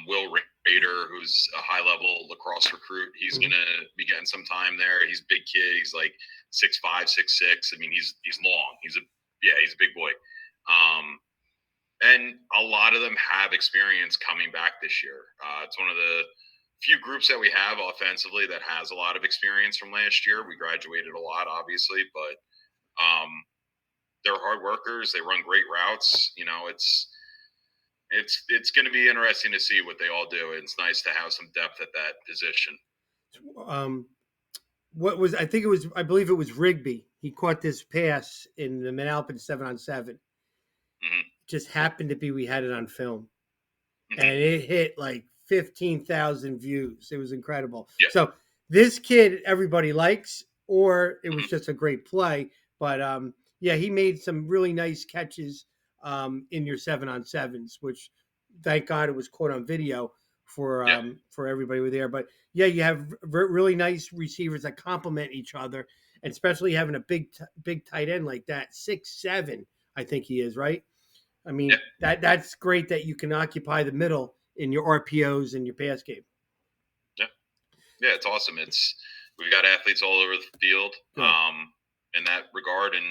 [SPEAKER 2] Will Rader, who's a high level lacrosse recruit. He's
[SPEAKER 1] Mhm.
[SPEAKER 2] gonna be getting some time there. He's a big kid. He's like 6'5", 6'6". I mean, he's long. He's a big boy. Um, and a lot of them have experience coming back this year. It's one of the few groups that we have offensively that has a lot of experience from last year. We graduated a lot, obviously, but um, they're hard workers. They run great routes. It's going to be interesting to see what they all do. It's nice to have some depth at that position.
[SPEAKER 1] Um, what was I think it was I believe it was Rigby. He caught this pass in the Mid Alpine 7-on-7.
[SPEAKER 2] Hmm.
[SPEAKER 1] Just happened to be we had it on film,
[SPEAKER 2] Hmm.
[SPEAKER 1] and it hit like 15,000 views. It was incredible.
[SPEAKER 2] Yeah.
[SPEAKER 1] So this kid everybody likes, or it was
[SPEAKER 2] Hmm.
[SPEAKER 1] just a great play. But yeah, he made some really nice catches in your 7-on-7s, which thank God it was caught on video
[SPEAKER 2] Yeah.
[SPEAKER 1] for everybody who were there. But yeah, you have really nice receivers that complement each other, and especially having a big tight end like that, 6'7", I think he is, right? I
[SPEAKER 2] Yeah.
[SPEAKER 1] mean, that's great that you can occupy the middle in your RPOs and your pass game.
[SPEAKER 2] Yeah. Yeah. It's awesome. We've got athletes all over the field
[SPEAKER 1] Good.
[SPEAKER 2] in that regard, and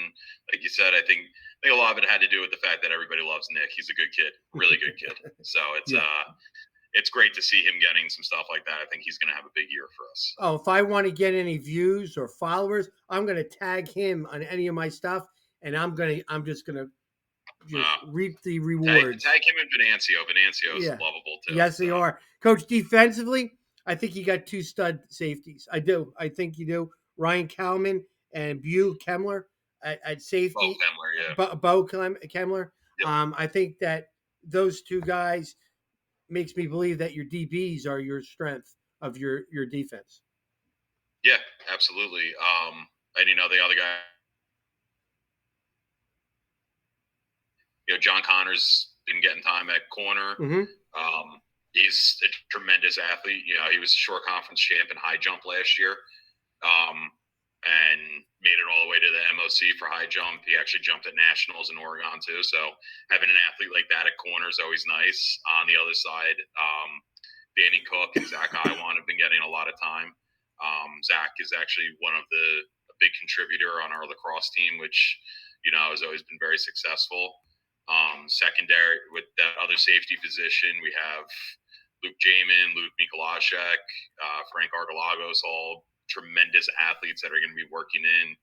[SPEAKER 2] like you said, I think a lot of it had to do with the fact that everybody loves Nick. He's a good kid, really good kid. So
[SPEAKER 1] Yeah.
[SPEAKER 2] it's great to see him getting some stuff like that. I think he's going to have a big year for us.
[SPEAKER 1] Oh, if I want to get any views or followers, I'm gonna tag him on any of my stuff, and I'm just gonna just
[SPEAKER 2] Uh,
[SPEAKER 1] reap the
[SPEAKER 2] tag,
[SPEAKER 1] rewards.
[SPEAKER 2] tag him and Venancio. Venancio is
[SPEAKER 1] Yeah.
[SPEAKER 2] lovable too.
[SPEAKER 1] Yes,
[SPEAKER 2] So
[SPEAKER 1] they are. Coach, defensively, I think you got two stud safeties. I do. I think you do. Ryan Kalman and Bu Kemler at
[SPEAKER 2] Bo
[SPEAKER 1] safety.
[SPEAKER 2] Kemler, yeah,
[SPEAKER 1] Kemler.
[SPEAKER 2] yep,
[SPEAKER 1] I think that those two guys makes me believe that your DBs are your strength of your defense.
[SPEAKER 2] yeah, absolutely. And the other guy, John Connor's been getting time at corner.
[SPEAKER 1] Mm-hmm.
[SPEAKER 2] He's a tremendous athlete. He was a short conference champ in high jump last year, um, and made it all the way to the MOC for high jump. He actually jumped at nationals in Oregon too. So having an athlete like that at corner is always nice. On the other side, Danny Cook and Zach Iwan have been getting a lot of time. Zach is actually one of a big contributor on our lacrosse team, which has always been very successful. Secondary with that other safety position, we have Luke Jamin, Luke Mikolashek, Frank Argalagos, all tremendous athletes that are going to be working in.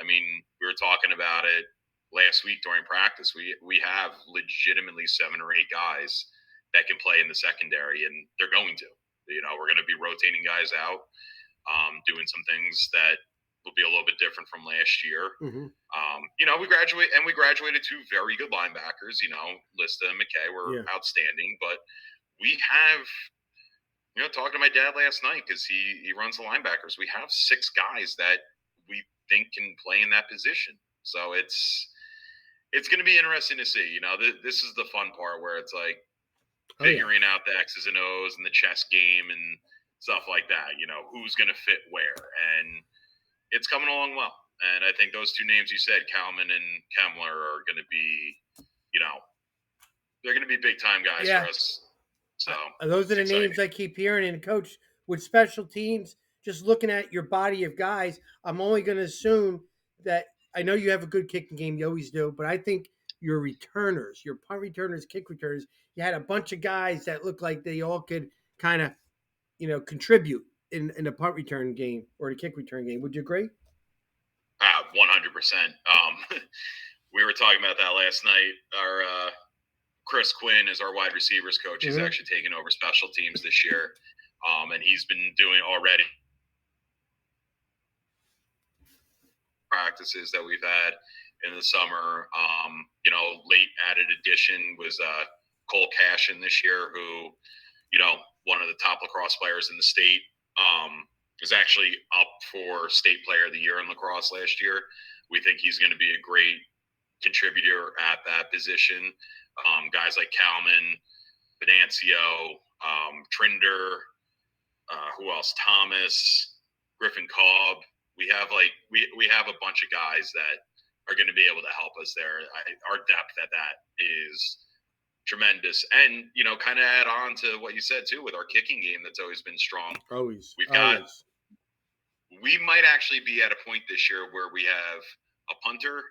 [SPEAKER 2] I mean, we were talking about it last week during practice. We have legitimately 7 or 8 guys that can play in the secondary, and they're going to. We're going to be rotating guys out, doing some things that will be a little bit different from last year.
[SPEAKER 1] Mm-hmm.
[SPEAKER 2] We graduated two very good linebackers. Lista and McKay were
[SPEAKER 1] Yeah.
[SPEAKER 2] outstanding, but we have, talking to my dad last night because he runs the linebackers. We have 6 guys that we think can play in that position. So it's going to be interesting to see. This is the fun part where it's like
[SPEAKER 1] Oh yeah.
[SPEAKER 2] figuring out the X's and O's and the chess game and stuff like that. Who's going to fit where, and it's coming along well. And I think those two names you said, Kalman and Kemler, are going to be, you know, they're going to be big time guys for
[SPEAKER 1] Yeah.
[SPEAKER 2] us. So
[SPEAKER 1] Those are
[SPEAKER 2] it's
[SPEAKER 1] the
[SPEAKER 2] exciting.
[SPEAKER 1] names I keep hearing. And coach, with special teams, just looking at your body of guys, I'm only going to assume that I know you have a good kicking game. You always do, but I think your returners, your punt returners, kick returners, you had a bunch of guys that looked like they all could kind of, contribute in a punt return game or the kick return game. Would you agree?
[SPEAKER 2] 100%. We were talking about that last night. Our Chris Quinn is our wide receivers coach. He's
[SPEAKER 1] Mm-hmm.
[SPEAKER 2] actually taken over special teams this year, and he's been doing already practices that we've had in the summer. Late added addition was Cole Cashin this year, who, one of the top lacrosse players in the state, was actually up for state player of the year in lacrosse last year. We think he's going to be a great contributor at that position. Guys like Kalman, Venancio, Trinder, who else? Thomas, Griffin Cobb. we have we have a bunch of guys that are going to be able to help us there. Our depth at that is tremendous, and kind of add on to what you said too with our kicking game that's always been strong.
[SPEAKER 1] Always,
[SPEAKER 2] We've got
[SPEAKER 1] always.
[SPEAKER 2] we might actually be at a point this year where we have a punter,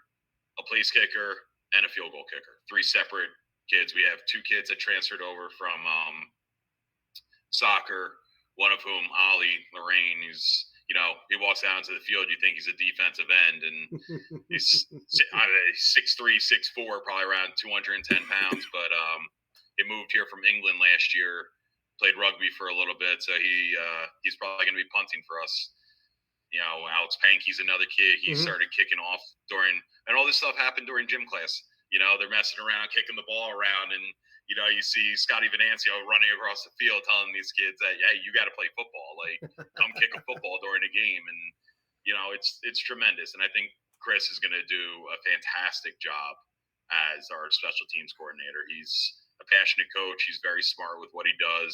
[SPEAKER 2] a place kicker, and a field goal kicker. Three separate kids. We have two kids that transferred over from soccer, one of whom, Ollie Lorraine, who's, he walks down to the field, you think he's a defensive end, and he's, I don't know, 6'3", 6'4", probably around 210 pounds, but he moved here from England last year, played rugby for a little bit, so he's probably going to be punting for us. Alex Pankey's another kid. He started kicking off and all this stuff happened during gym class. They're messing around, kicking the ball around, and you see Scotty Venancio running across the field telling these kids that, hey, you got to play football. Like, come kick a football during a game. And, it's tremendous. And I think Chris is going to do a fantastic job as our special teams coordinator. He's a passionate coach. He's very smart with what he does.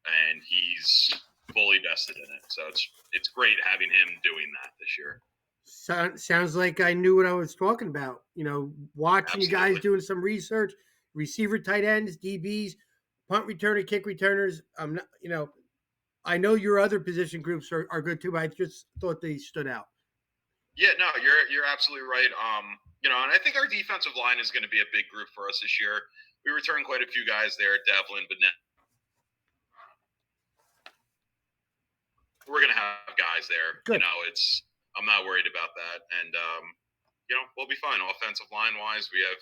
[SPEAKER 2] And he's fully vested in it. So it's great having him doing that this year.
[SPEAKER 1] Sounds like I knew what I was talking about. Watching
[SPEAKER 2] Absolutely.
[SPEAKER 1] you guys doing some research, receiver, tight ends, DBs, punt returner, kick returners. I'm not, I know your other position groups are good too, but I just thought they stood out.
[SPEAKER 2] Yeah, no, you're absolutely right. And I think our defensive line is going to be a big group for us this year. We returned quite a few guys there, Devlin, but we're going to have guys there.
[SPEAKER 1] Good.
[SPEAKER 2] I'm not worried about that, and we'll be fine. Offensive line wise, we have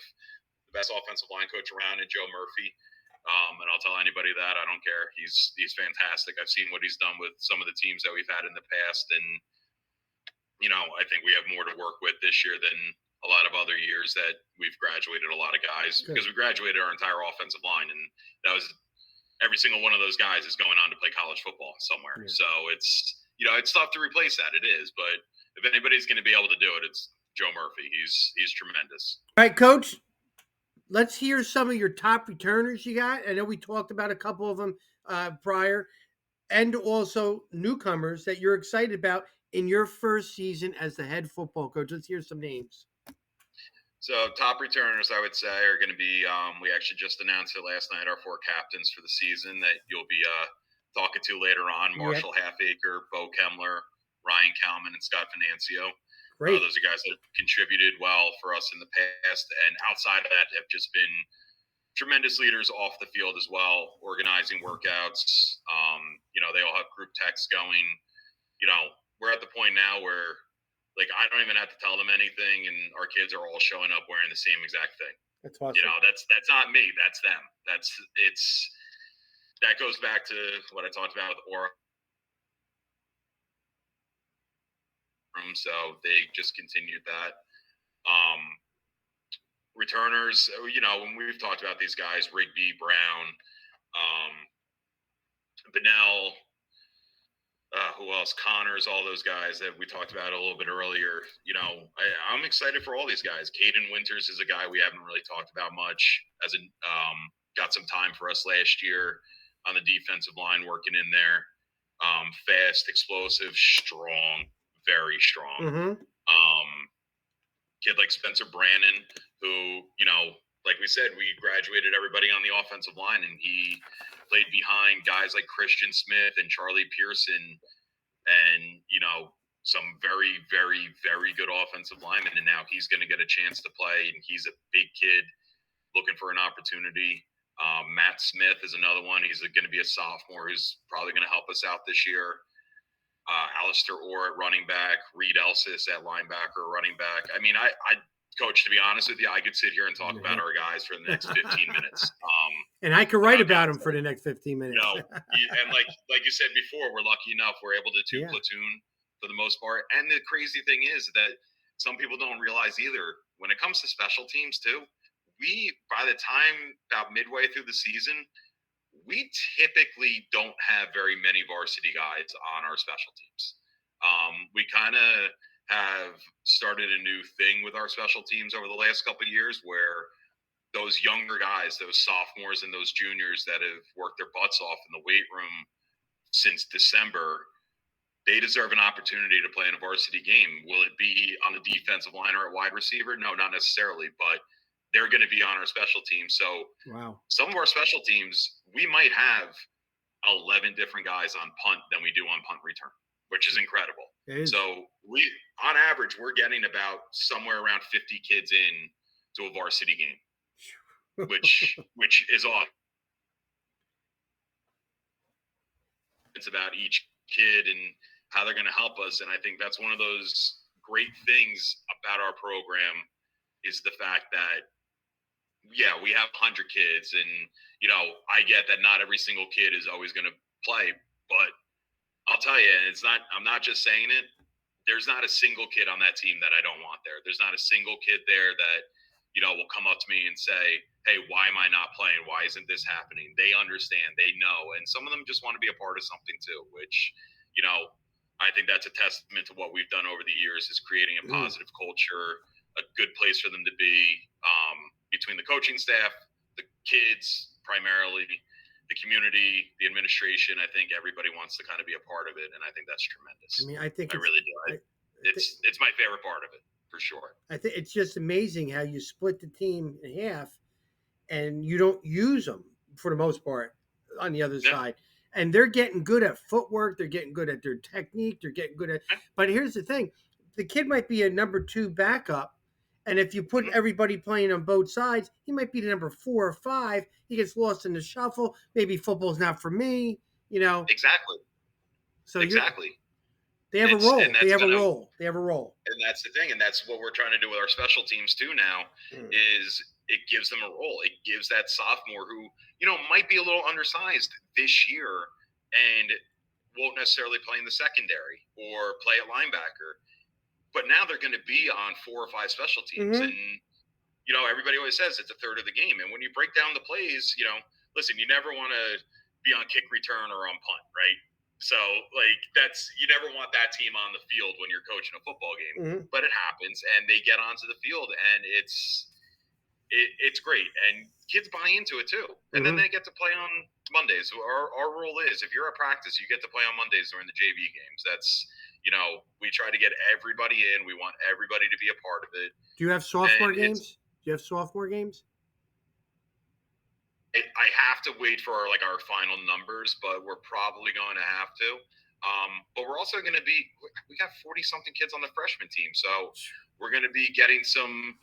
[SPEAKER 2] the best offensive line coach around in Joe Murphy. And I'll tell anybody that. I don't care. He's fantastic. I've seen what he's done with some of the teams that we've had in the past, and I think we have more to work with this year than a lot of other years that we've graduated a lot of guys. Good. Because we graduated our entire offensive line, and that was every single one of those guys is going on to play college football somewhere. Yeah. So it's tough to replace that. It is, but if anybody's going to be able to do it, it's Joe Murphy. He's tremendous.
[SPEAKER 1] All right, Coach. Let's hear some of your top returners you got. I know we talked about a couple of them prior, and also newcomers that you're excited about in your first season as the head football coach. Let's hear some names.
[SPEAKER 2] So top returners, I would say, are going to be, we actually just announced it last night, our 4 captains for the season that you'll be talking to later on. Marshall Halfacre, Bo Kemmler, Ryan Kalman, and Scott Financio. Those are guys that have contributed well for us in the past, and outside of that have just been tremendous leaders off the field as well, organizing workouts. They all have group texts going. We're at the point now where, like, I don't even have to tell them anything, and our kids are all showing up wearing the same exact thing.
[SPEAKER 1] That's awesome.
[SPEAKER 2] That's not me. That's them. That goes back to what I talked about with Aura. So they just continued that. Returners, when we've talked about these guys, Rigby, Brown, Benell, who else? Connors, all those guys that we talked about a little bit earlier. I'm excited for all these guys. Caden Winters is a guy we haven't really talked about much. Got some time for us last year on the defensive line, working in there. Fast, explosive, strong, very strong.
[SPEAKER 1] Mm-hmm.
[SPEAKER 2] Kid like Spencer Brannon, who, like we said, we graduated everybody on the offensive line, and he played behind guys like Christian Smith and Charlie Pearson, and some very, very, very good offensive linemen. And now he's going to get a chance to play, and he's a big kid looking for an opportunity. Matt Smith is another one. He's going to be a sophomore who's probably going to help us out this year. Alistair Orr at running back, Reed Elsis at linebacker, running back. I mean, I Coach, to be honest with you, I could sit here and talk about our guys for the next 15 minutes.
[SPEAKER 1] And I could write about them for the next 15 minutes.
[SPEAKER 2] And like you said before, we're lucky enough we're able to platoon for the most part. And the crazy thing is that some people don't realize either. When it comes to special teams too, by the time about midway through the season, we typically don't have very many varsity guys on our special teams. We kind of have started a new thing with our special teams over the last couple of years where those younger guys, those sophomores and those juniors that have worked their butts off in the weight room since December, they deserve an opportunity to play in a varsity game. Will it be on the defensive line or at wide receiver? No, not necessarily, but they're going to be on our special team. So
[SPEAKER 1] Wow.
[SPEAKER 2] some of our special teams, we might have 11 different guys on punt than we do on punt return, which is incredible.
[SPEAKER 1] It is.
[SPEAKER 2] So we, on average, we're getting about somewhere around 50 kids in to a varsity game, which is awesome. It's about each kid and how they're going to help us. And I think that's one of those great things about our program is the fact that, yeah, we have 100 kids. And, I get that not every single kid is always going to play. But I'll tell you, I'm not just saying it. There's not a single kid on that team that I don't want there. There's not a single kid there that, will come up to me and say, hey, why am I not playing? Why isn't this happening? They understand, they know. And some of them just want to be a part of something too, which, I think that's a testament to what we've done over the years is creating a positive culture, a good place for them to be between the coaching staff, the kids primarily, the community, the administration. I think everybody wants to kind of be a part of it, and I think that's tremendous.
[SPEAKER 1] I mean, I think
[SPEAKER 2] I really do. It's my favorite part of it for sure.
[SPEAKER 1] I think it's just amazing how you split the team in half, and you don't use them for the most part on the other side. And they're getting good at footwork. They're getting good at their technique. They're getting good at. But here's the thing: the kid might be a number 2 backup, and if you put everybody playing on both sides, he might be the number 4 or 5. He gets lost in the shuffle. Maybe football's not for me.
[SPEAKER 2] Exactly.
[SPEAKER 1] So
[SPEAKER 2] exactly.
[SPEAKER 1] They have a role. They have a role. They have a role.
[SPEAKER 2] And that's the thing. And that's what we're trying to do with our special teams too now is it gives them a role. It gives that sophomore who, might be a little undersized this year and won't necessarily play in the secondary or play at linebacker. But now they're going to be on 4 or 5 special teams. And, everybody always says it's a third of the game. And when you break down the plays, listen, you never want to be on kick return or on punt, right? So, you never want that team on the field when you're coaching a football game, but it happens, and they get onto the field, and it's great, and kids buy into it too, and then they get to play on Mondays. Our rule is if you're at practice, you get to play on Mondays during the JV games. That's we try to get everybody in. We want everybody to be a part of it.
[SPEAKER 1] Do you have sophomore games? Do you have sophomore games?
[SPEAKER 2] I have to wait for our final numbers, but we're probably going to have to. But we're also going to we got 40 something kids on the freshman team. So we're going to be getting some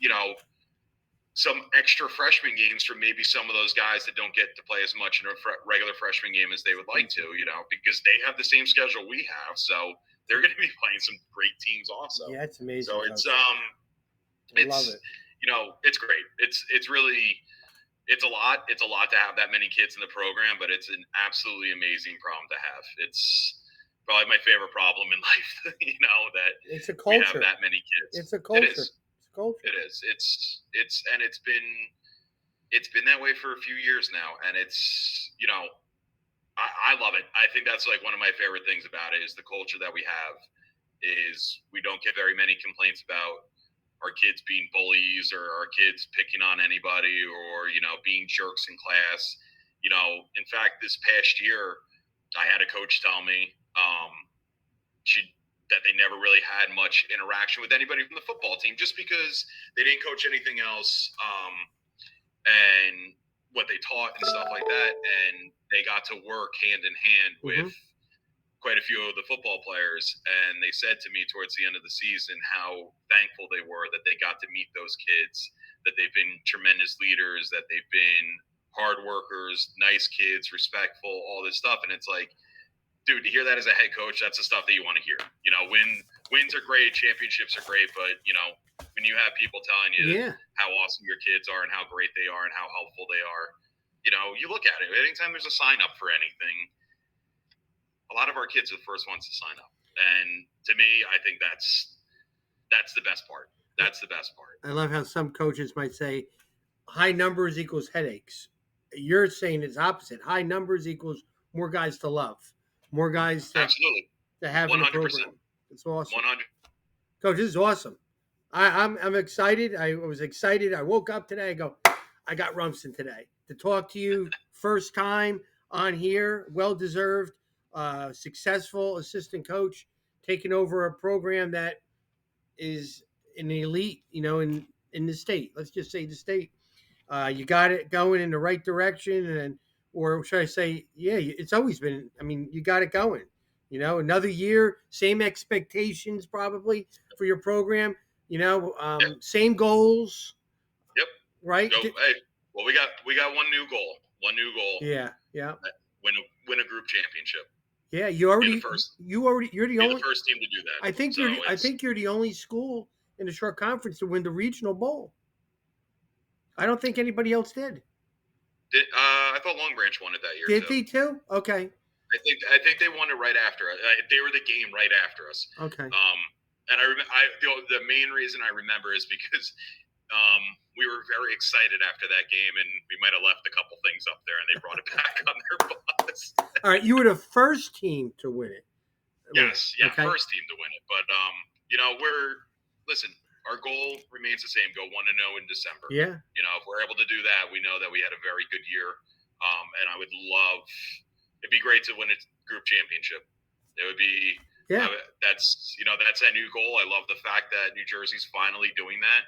[SPEAKER 2] extra freshman games for maybe some of those guys that don't get to play as much in a regular freshman game as they would like to, because they have the same schedule we have. So they're going to be playing some great teams also.
[SPEAKER 1] Yeah, it's amazing.
[SPEAKER 2] So it's,
[SPEAKER 1] I love it.
[SPEAKER 2] It's great. It's really, it's a lot. It's a lot to have that many kids in the program, but it's an absolutely amazing problem to have. It's probably my favorite problem in life, that
[SPEAKER 1] it's a culture.
[SPEAKER 2] We have that many kids.
[SPEAKER 1] It's a culture.
[SPEAKER 2] It is.
[SPEAKER 1] It's a culture.
[SPEAKER 2] It is. And it's been that way for a few years now. And it's, I love it. I think that's one of my favorite things about it is the culture that we have is we don't get very many complaints about our kids being bullies or our kids picking on anybody or, being jerks in class. In fact, this past year, I had a coach tell me that they never really had much interaction with anybody from the football team just because they didn't coach anything else and what they taught and stuff like that. And they got to work hand in hand with quite a few of the football players, and they said to me towards the end of the season how thankful they were that they got to meet those kids, that they've been tremendous leaders, that they've been hard workers, nice kids, respectful, all this stuff. And it's dude, to hear that as a head coach, that's the stuff that you want to hear. Wins are great, championships are great, but when you have people telling you how awesome your kids are and how great they are and how helpful they are, you look at it. Anytime there's a sign up for anything, a lot of our kids are the first ones to sign up. And to me, I think that's the best part. That's the best part.
[SPEAKER 1] I love how some coaches might say high numbers equals headaches. You're saying it's opposite. High numbers equals more guys to love, more guys to have in the program. It's awesome.
[SPEAKER 2] 100.
[SPEAKER 1] Coach, this is awesome. I'm excited. I was excited. I woke up today. I go, I got Rumson today to talk to you. First time on here. Well deserved. successful assistant coach taking over a program that is an elite, in the state. Let's just say the state. You got it going in the right direction, and or should I say, yeah, it's always been. I mean, you got it going. Another year, same expectations probably for your program.
[SPEAKER 2] Yeah.
[SPEAKER 1] Same goals,
[SPEAKER 2] Yep.
[SPEAKER 1] right?
[SPEAKER 2] Go. Hey. Well, we got one new goal. One new goal.
[SPEAKER 1] Yeah, yeah,
[SPEAKER 2] Win a group championship.
[SPEAKER 1] yeah.
[SPEAKER 2] Be the first.
[SPEAKER 1] You're the
[SPEAKER 2] Be the
[SPEAKER 1] only.
[SPEAKER 2] first team to do that.
[SPEAKER 1] I think
[SPEAKER 2] So
[SPEAKER 1] I
[SPEAKER 2] it's.
[SPEAKER 1] think you're the only school in the short conference to win the regional bowl. I don't think anybody else did.
[SPEAKER 2] I thought Long Branch won it that year
[SPEAKER 1] Did
[SPEAKER 2] too.
[SPEAKER 1] they too? Okay.
[SPEAKER 2] I think they won it right after. They were the game right after us.
[SPEAKER 1] Okay.
[SPEAKER 2] And the main reason I remember is because we were very excited after that game, and we might have left a couple things up there, and they brought it back on their bus.
[SPEAKER 1] All right. You were the first team to win it.
[SPEAKER 2] Yes, yeah,
[SPEAKER 1] Okay.
[SPEAKER 2] first team to win it. But listen. Our goal remains the same: go 1-0 in December.
[SPEAKER 1] Yeah.
[SPEAKER 2] If we're able to do that, we know that we had a very good year. And I would love. It'd be great to win a group championship. It would be.
[SPEAKER 1] Yeah.
[SPEAKER 2] That's that new goal. I love the fact that New Jersey's finally doing that.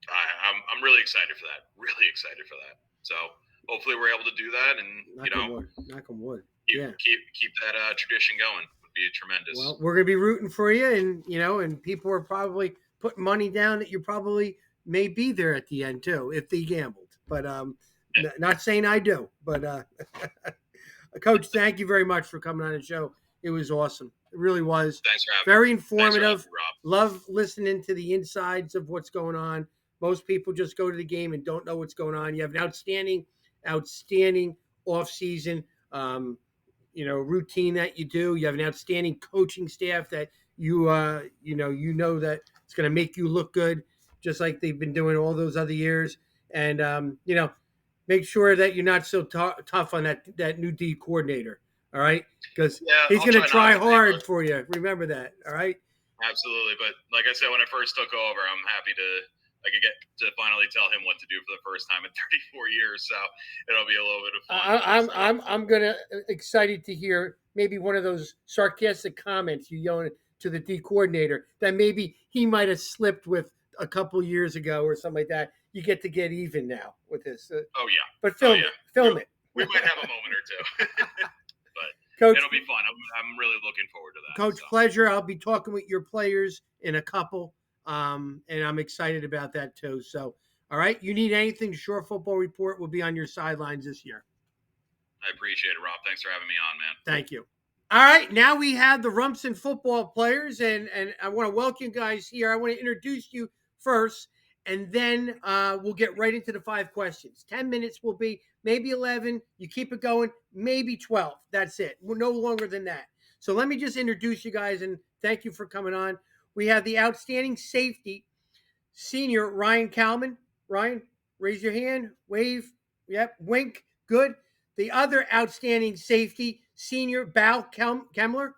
[SPEAKER 2] I'm really excited for that. Really excited for that. So hopefully we're able to do that, and
[SPEAKER 1] knock on wood.
[SPEAKER 2] keep that tradition going. Would be tremendous.
[SPEAKER 1] Well, we're gonna be rooting for you, and people are probably putting money down that you probably may be there at the end too if they gambled. But not saying I do. But Coach, thank you very much for coming on the show. It was awesome. It really was.
[SPEAKER 2] Thanks for having
[SPEAKER 1] very
[SPEAKER 2] me.
[SPEAKER 1] informative.
[SPEAKER 2] Me, Rob.
[SPEAKER 1] Love listening to the insides of what's going on. Most people just go to the game and don't know what's going on. You have an outstanding off season. Routine that you do. You have an outstanding coaching staff that you that it's going to make you look good, just like they've been doing all those other years. And make sure that you're not so tough on that new D coordinator. All right, because he's going to try hard for you. Remember that. All right.
[SPEAKER 2] Absolutely, but like I said, when I first took over, I'm happy I could get to finally tell him what to do for the first time in 34 years. So it'll be a little bit of
[SPEAKER 1] fun. I'm gonna excited to hear maybe one of those sarcastic comments you yelling to the D coordinator that maybe he might have slipped with a couple years ago or something like that. You get to get even now with this.
[SPEAKER 2] Oh yeah,
[SPEAKER 1] but film it.
[SPEAKER 2] We might have a moment or two, but
[SPEAKER 1] Coach,
[SPEAKER 2] it'll be fun. I'm really looking forward to that.
[SPEAKER 1] Coach, pleasure. I'll be talking with your players in a couple. And I'm excited about that too. So, all right, you need anything, Short Football Report will be on your sidelines this year.
[SPEAKER 2] I appreciate it, Rob. Thanks for having me on, man.
[SPEAKER 1] Thank you. All right, now we have the Rumson football players, and I want to welcome you guys here. I want to introduce you first, and then we'll get right into the 5 questions. 10 minutes will be maybe 11. You keep it going, maybe 12. That's it. We're no longer than that. So let me just introduce you guys, and thank you for coming on. We have the outstanding safety, senior Ryan Kalman. Ryan, raise your hand, wave, yep, wink, good. The other outstanding safety, senior Bal Kemler,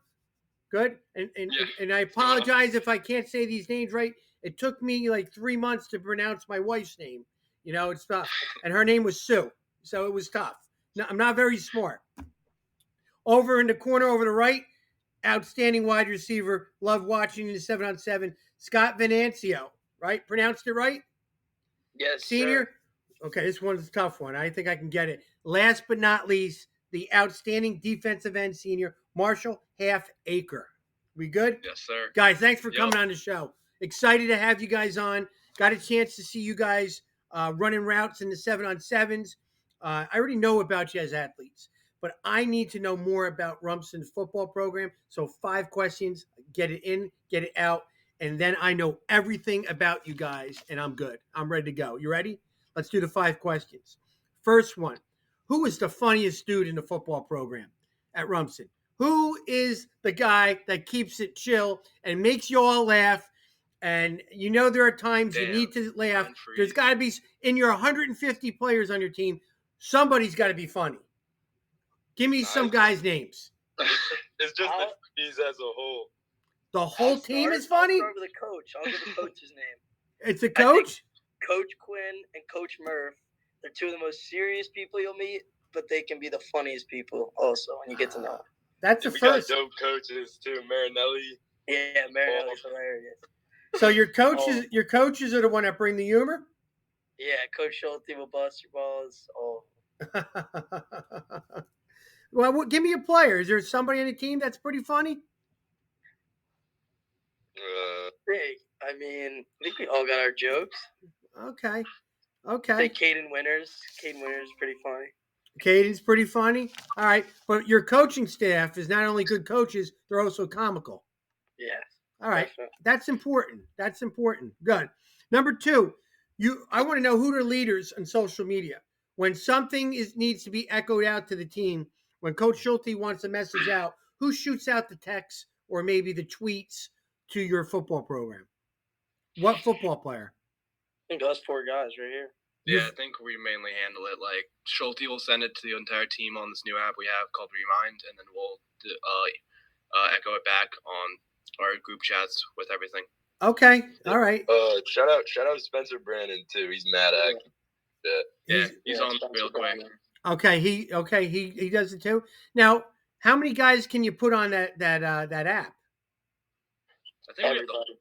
[SPEAKER 1] good. And I apologize if I can't say these names right. It took me like 3 months to pronounce my wife's name. It's tough. And her name was Sue, so it was tough. No, I'm not very smart. Over in the corner, over the right, outstanding wide receiver. Love watching the 7-on-7. Scott Venancio, right? Pronounced it right?
[SPEAKER 3] Yes,
[SPEAKER 1] senior?
[SPEAKER 3] Sir.
[SPEAKER 1] Okay, this one's a tough one. I think I can get it. Last but not least, the outstanding defensive end senior, Marshall Half-Acre. We good?
[SPEAKER 2] Yes, sir.
[SPEAKER 1] Guys, thanks for coming on the show. Excited to have you guys on. Got a chance to see you guys running routes in the 7-on-7s. I already know about you as athletes, but I need to know more about Rumson's football program. So 5 questions, get it in, get it out, and then I know everything about you guys, and I'm good. I'm ready to go. You ready? Let's do the 5 questions. First one, who is the funniest dude in the football program at Rumson? Who is the guy that keeps it chill and makes you all laugh? And there are times you need to laugh. There's got to be, in your 150 players on your team, somebody's got to be funny. Give me some guys' names.
[SPEAKER 3] It's just the teams as a whole.
[SPEAKER 1] The whole team is funny?
[SPEAKER 4] I'll start with a coach. I'll give the coach's name.
[SPEAKER 1] It's a coach?
[SPEAKER 4] Coach Quinn and Coach Murph. They're 2 of the most serious people you'll meet, but they can be the funniest people also when you get to know them.
[SPEAKER 1] That's the
[SPEAKER 3] We got
[SPEAKER 1] first.
[SPEAKER 3] dope coaches too. Marinelli.
[SPEAKER 4] Yeah, Marinelli's hilarious.
[SPEAKER 1] So your coaches are the one that bring the humor.
[SPEAKER 4] Yeah, Coach Schulte will bust your balls. Oh,
[SPEAKER 1] Well, give me a player. Is there somebody on the team that's pretty funny?
[SPEAKER 4] big. I mean, I think we all got our jokes.
[SPEAKER 1] Okay.
[SPEAKER 4] Say Caden Winters. Caden Winters is pretty funny.
[SPEAKER 1] Caden's pretty funny. All right, but your coaching staff is not only good coaches; they're also comical.
[SPEAKER 4] Yeah.
[SPEAKER 1] All right,
[SPEAKER 4] definitely.
[SPEAKER 1] that's important. That's important. Good. Number two, I want to know who are leaders on social media. When something needs to be echoed out to the team, when Coach Schulte wants a message out, who shoots out the texts or maybe the tweets to your football program? What football player?
[SPEAKER 4] I think us four guys right here.
[SPEAKER 5] Yeah, I think we mainly handle it. Like Schulte will send it to the entire team on this new app we have called Remind, and then we'll echo it back on our group chats with everything.
[SPEAKER 1] Okay, all right.
[SPEAKER 3] Shout out to Spencer Brandon too. He's mad at.
[SPEAKER 5] He's on the real quick.
[SPEAKER 1] Okay, he does it too. Now, how many guys can you put on that app?
[SPEAKER 5] I think
[SPEAKER 4] Everybody.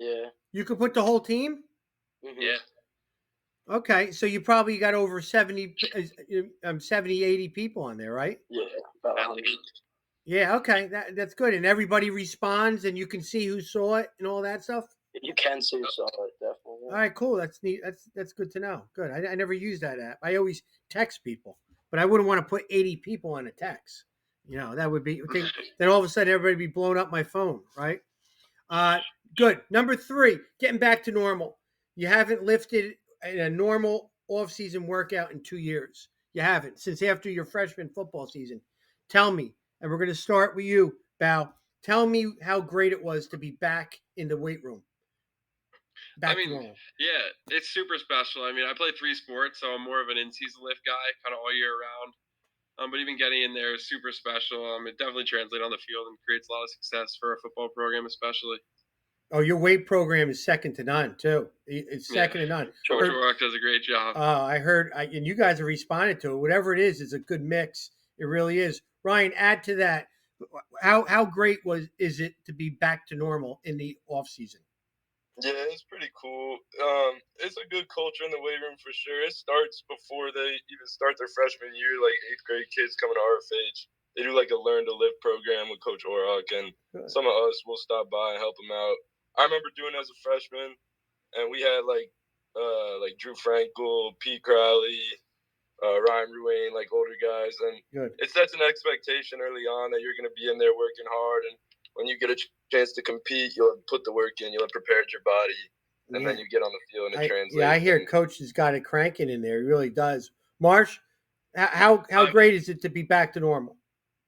[SPEAKER 4] Yeah.
[SPEAKER 1] You could put the whole team?
[SPEAKER 4] Mm-hmm.
[SPEAKER 5] Yeah.
[SPEAKER 1] Okay, so you probably got over 70, 80 people on there, right?
[SPEAKER 4] Yeah, about
[SPEAKER 5] At
[SPEAKER 4] 100.
[SPEAKER 5] least.
[SPEAKER 1] Yeah, okay, that's good. And everybody responds and you can see who saw it and all that stuff?
[SPEAKER 4] You can see who saw it, definitely.
[SPEAKER 1] All right, cool. That's neat. That's good to know. Good. I never use that app. I always text people, but I wouldn't want to put 80 people on a text. That would be then all of a sudden everybody would be blowing up my phone, right? Good. Number 3, getting back to normal. You haven't lifted in a normal off-season workout in 2 years. You haven't since after your freshman football season. Tell me, and we're going to start with you, Bao. Tell me how great it was to be back in the weight room.
[SPEAKER 6] Yeah, it's super special. I mean, I play 3 sports, so I'm more of an in-season lift guy, kind of all year round. But even getting in there is super special. It definitely translates on the field and creates a lot of success for a football program, especially.
[SPEAKER 1] Oh, your weight program is second to none, too. It's second to none.
[SPEAKER 6] Coach Rock does a great job.
[SPEAKER 1] I heard, and you guys have responded to it. Whatever it is, it's a good mix. It really is. Ryan, add to that. How great is it to be back to normal in the off season?
[SPEAKER 3] Yeah, it's pretty cool. It's a good culture in the weight room for sure. It starts before they even start their freshman year, like 8th grade kids coming to RFH. They do like a Learn to Live program with Coach Orrock, and some of us will stop by and help them out. I remember doing it as a freshman, and we had like Drew Frankel, Pete Crowley, Ryan Ruane, like older guys, and it sets an expectation early on that you're going to be in there working hard, and when you get a chance to compete, you'll have put the work in, you'll have prepared your body, and then you get on the field and it translates.
[SPEAKER 1] Yeah, I hear Coach has got it cranking in there. He really does. Marsh, how great is it to be back to normal?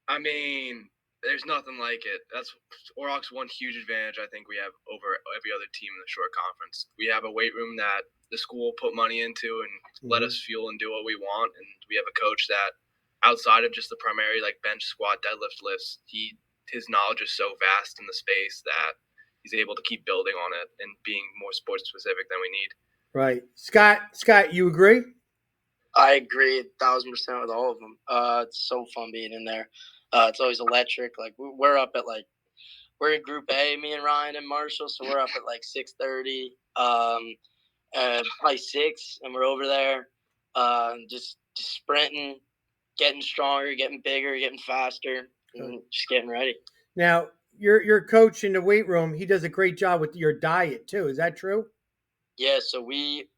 [SPEAKER 5] I mean, there's nothing like it. That's Orrock's one huge advantage I think we have over every other team in the short conference. We have a weight room that the school put money into and let us fuel and do what we want, and we have a coach that outside of just the primary like bench, squat, deadlift lifts, his knowledge is so vast in the space that he's able to keep building on it and being more sports specific than we need.
[SPEAKER 1] Right. Scott, you agree?
[SPEAKER 4] I agree 1,000% with all of them. It's so fun being in there. It's always electric. Like we're up at we're in Group A, me and Ryan and Marshall, so we're up at 6:30, probably 6, and we're over there, just sprinting, getting stronger, getting bigger, getting faster, and just getting ready.
[SPEAKER 1] Now, your coach in the weight room, he does a great job with your diet too. Is that true?
[SPEAKER 4] Yeah, so he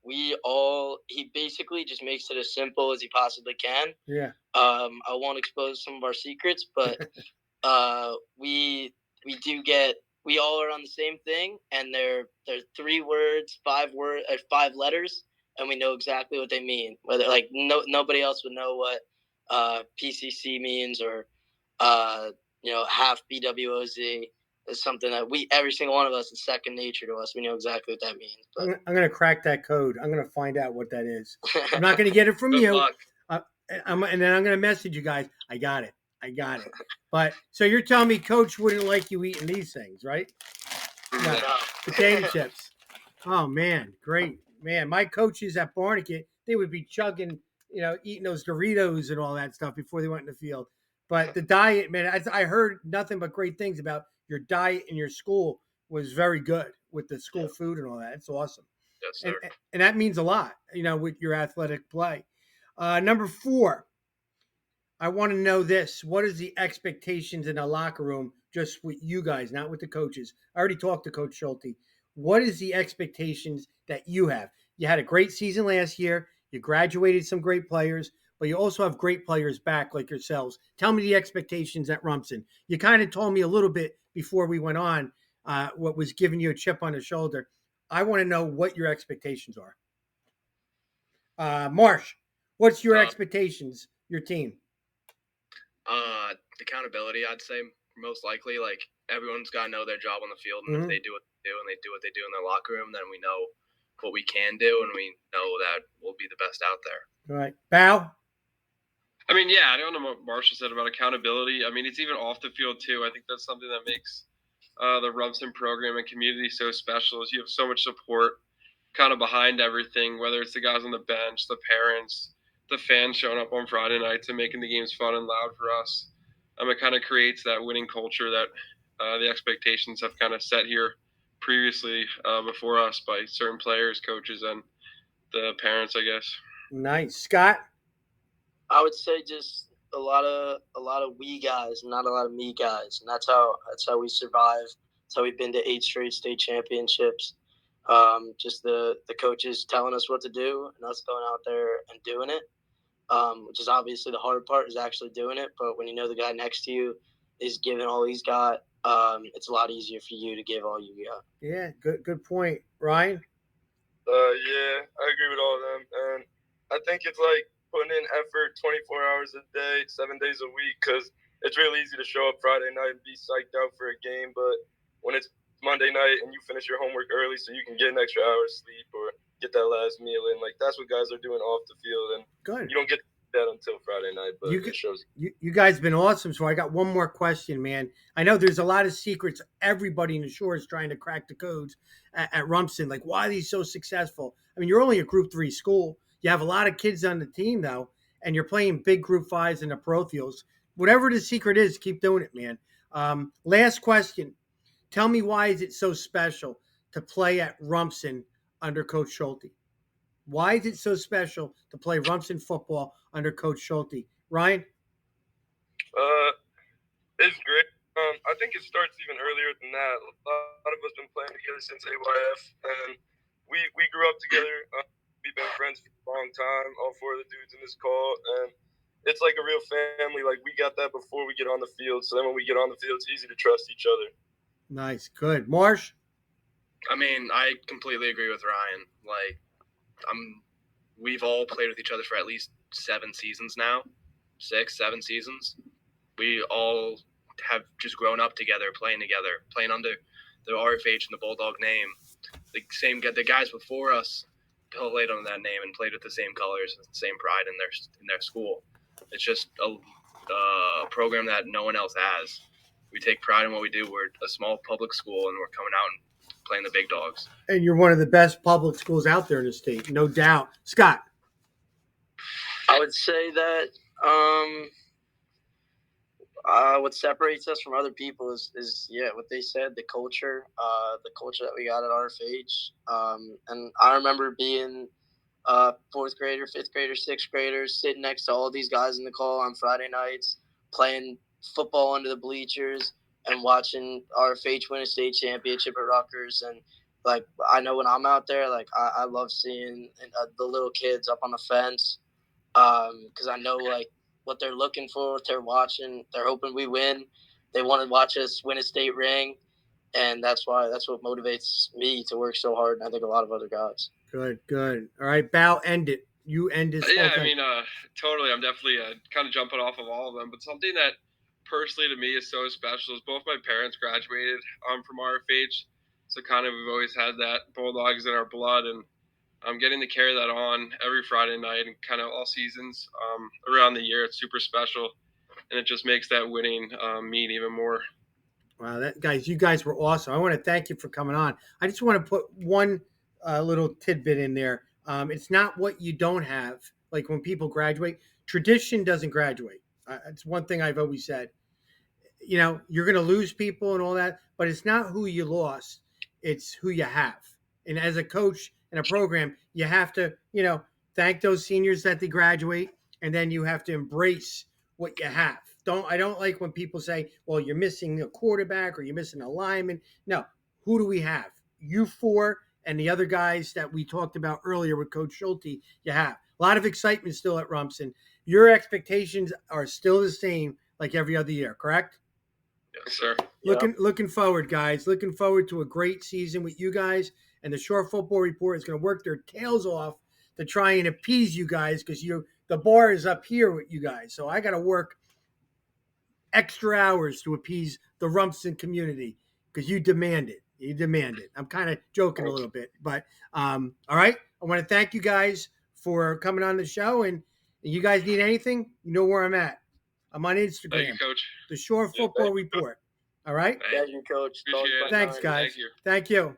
[SPEAKER 4] basically just makes it as simple as he possibly can.
[SPEAKER 1] Yeah.
[SPEAKER 4] I won't expose some of our secrets, but we all are on the same thing, and they're 3 words, 5 letters, and we know exactly what they mean. Whether nobody else would know what PCC means or half BWOZ. Is something that every single one of us is second nature to us. We know exactly what that means. But
[SPEAKER 1] I'm going to crack that code. I'm going to find out what that is. I'm not going to get it from you. And then I'm going to message you guys. I got it. But so you're telling me Coach wouldn't like you eating these things, right? No. Potato chips. Oh man, great man. My coaches at Barnegat, they would be chugging eating those Doritos and all that stuff before they went in the field. But the diet, man, I heard nothing but great things about your diet in your school was very good with the school food and all that. It's awesome.
[SPEAKER 5] Yes,
[SPEAKER 1] And,
[SPEAKER 5] sir.
[SPEAKER 1] and that means a lot, with your athletic play. Number 4, I want to know this. What is the expectations in the locker room, just with you guys, not with the coaches? I already talked to Coach Schulte. What is the expectations that you have? You had a great season last year. You graduated some great players, but you also have great players back like yourselves. Tell me the expectations at Rumson. You kind of told me a little bit before we went on what was giving you a chip on the shoulder. I want to know what your expectations are. Marsh, what's your expectations, your team?
[SPEAKER 5] Accountability, I'd say most likely. Like everyone's got to know their job on the field, and if they do what they do and they do what they do in their locker room, then we know what we can do, and we know that we'll be the best out there.
[SPEAKER 1] All right, Bow.
[SPEAKER 6] I mean, yeah, I don't know what Marshall said about accountability. I mean, it's even off the field too. I think that's something that makes the Rumson program and community so special. Is you have so much support kind of behind everything, whether it's the guys on the bench, the parents, the fans showing up on Friday nights and making the games fun and loud for us. It kind of creates that winning culture that the expectations have kind of set here previously before us by certain players, coaches, and the parents, I guess.
[SPEAKER 1] Nice. Scott?
[SPEAKER 4] I would say just a lot of we guys, not a lot of me guys, and that's how we survive. That's how we've been to 8 straight state championships. Just the coaches telling us what to do and us going out there and doing it, which is obviously the hard part, is actually doing it. But when you know the guy next to you is giving all he's got, it's a lot easier for you to give all you got.
[SPEAKER 1] Yeah, good point. Ryan?
[SPEAKER 3] Yeah, I agree with all of them. And I think it's like putting in effort 24 hours a day, 7 days a week, because it's really easy to show up Friday night and be psyched out for a game. But when it's Monday night and you finish your homework early so you can get an extra hour of sleep or get that last meal in, like that's what guys are doing off the field. And
[SPEAKER 1] good.
[SPEAKER 3] You don't get that until Friday night, but it shows.
[SPEAKER 1] You guys been awesome. So I got one more question, man. I know there's a lot of secrets. Everybody in the shore is trying to crack the codes at Rumson. Like, why are these so successful? I mean, you're only a Group 3 school. You have a lot of kids on the team, though, and you're playing big Group 5s and the parochials. Whatever the secret is, keep doing it, man. Last question. Tell me, why is it so special to play at Rumson under Coach Schulte? Why is it so special to play Rumson football under Coach Schulte? Ryan?
[SPEAKER 3] It's great. I think it starts even earlier than that. A lot of us been playing together since AYF, and we grew up together. We've been friends for a long time, all 4 of the dudes in this call, and it's like a real family. Like, we got that before we get on the field, so then when we get on the field, it's easy to trust each other.
[SPEAKER 1] Nice. Good. Marsh?
[SPEAKER 5] I mean, I completely agree with Ryan. Like, we've all played with each other for at least 7 seasons now. 6, 7 seasons. We all have just grown up together, playing under the RFH and the Bulldog name. The guys before us played under that name and played with the same colors, the same pride in their school. It's just a program that no one else has. We take pride in what we do. We're a small public school, and we're coming out and playing the big dogs.
[SPEAKER 1] And you're one of the best public schools out there in the state, no doubt. Scott?
[SPEAKER 4] I would say that what separates us from other people is what they said, the culture that we got at RFH. And I remember being 4th grader, 5th grader, 6th graders sitting next to all these guys in the call on Friday nights, playing football under the bleachers and watching RFH win a state championship at Rutgers. And like, I know when I'm out there, like I love seeing the little kids up on the fence, because I know like what they're looking for, what they're watching. They're hoping we win. They want to watch us win a state ring, and that's what motivates me to work so hard, and I think a lot of other guys.
[SPEAKER 1] Good. All right, Bow, end it. You end this.
[SPEAKER 6] Yeah, I mean, totally. I'm definitely kind of jumping off of all of them, but something that personally to me is so special is both my parents graduated from RFH, so kind of we've always had that Bulldogs in our blood, and I'm getting to carry that on every Friday night and kind of all seasons around the year. It's super special, and it just makes that winning mean even more.
[SPEAKER 1] Wow, you guys were awesome. I want to thank you for coming on. I just want to put one little tidbit in there. It's not what you don't have, like when people graduate, tradition doesn't graduate. It's one thing I've always said. You know, you're going to lose people and all that, but it's not who you lost, it's who you have. And as a coach in a program, you have to, you know, thank those seniors that they graduate, and then you have to embrace what you have. I don't like when people say, well, you're missing a quarterback or you're missing a lineman. No, who do we have? You four and the other guys that we talked about earlier with Coach Schulte, you have. A lot of excitement still at Rumson. Your expectations are still the same like every other year, correct?
[SPEAKER 6] Yes, sir.
[SPEAKER 1] Looking forward, guys. Looking forward to a great season with you guys. And the Shore Football Report is going to work their tails off to try and appease you guys because the bar is up here with you guys. So I got to work extra hours to appease the Rumson community because you demand it. You demand it. I'm kind of joking a little bit, but all right. I want to thank you guys for coming on the show. And you guys need anything, you know where I'm at. I'm on Instagram.
[SPEAKER 6] Thank you, Coach.
[SPEAKER 1] The Shore Football Report. All right.
[SPEAKER 4] Thank you, Coach.
[SPEAKER 6] Appreciate it.
[SPEAKER 1] Thanks, guys. Thank you.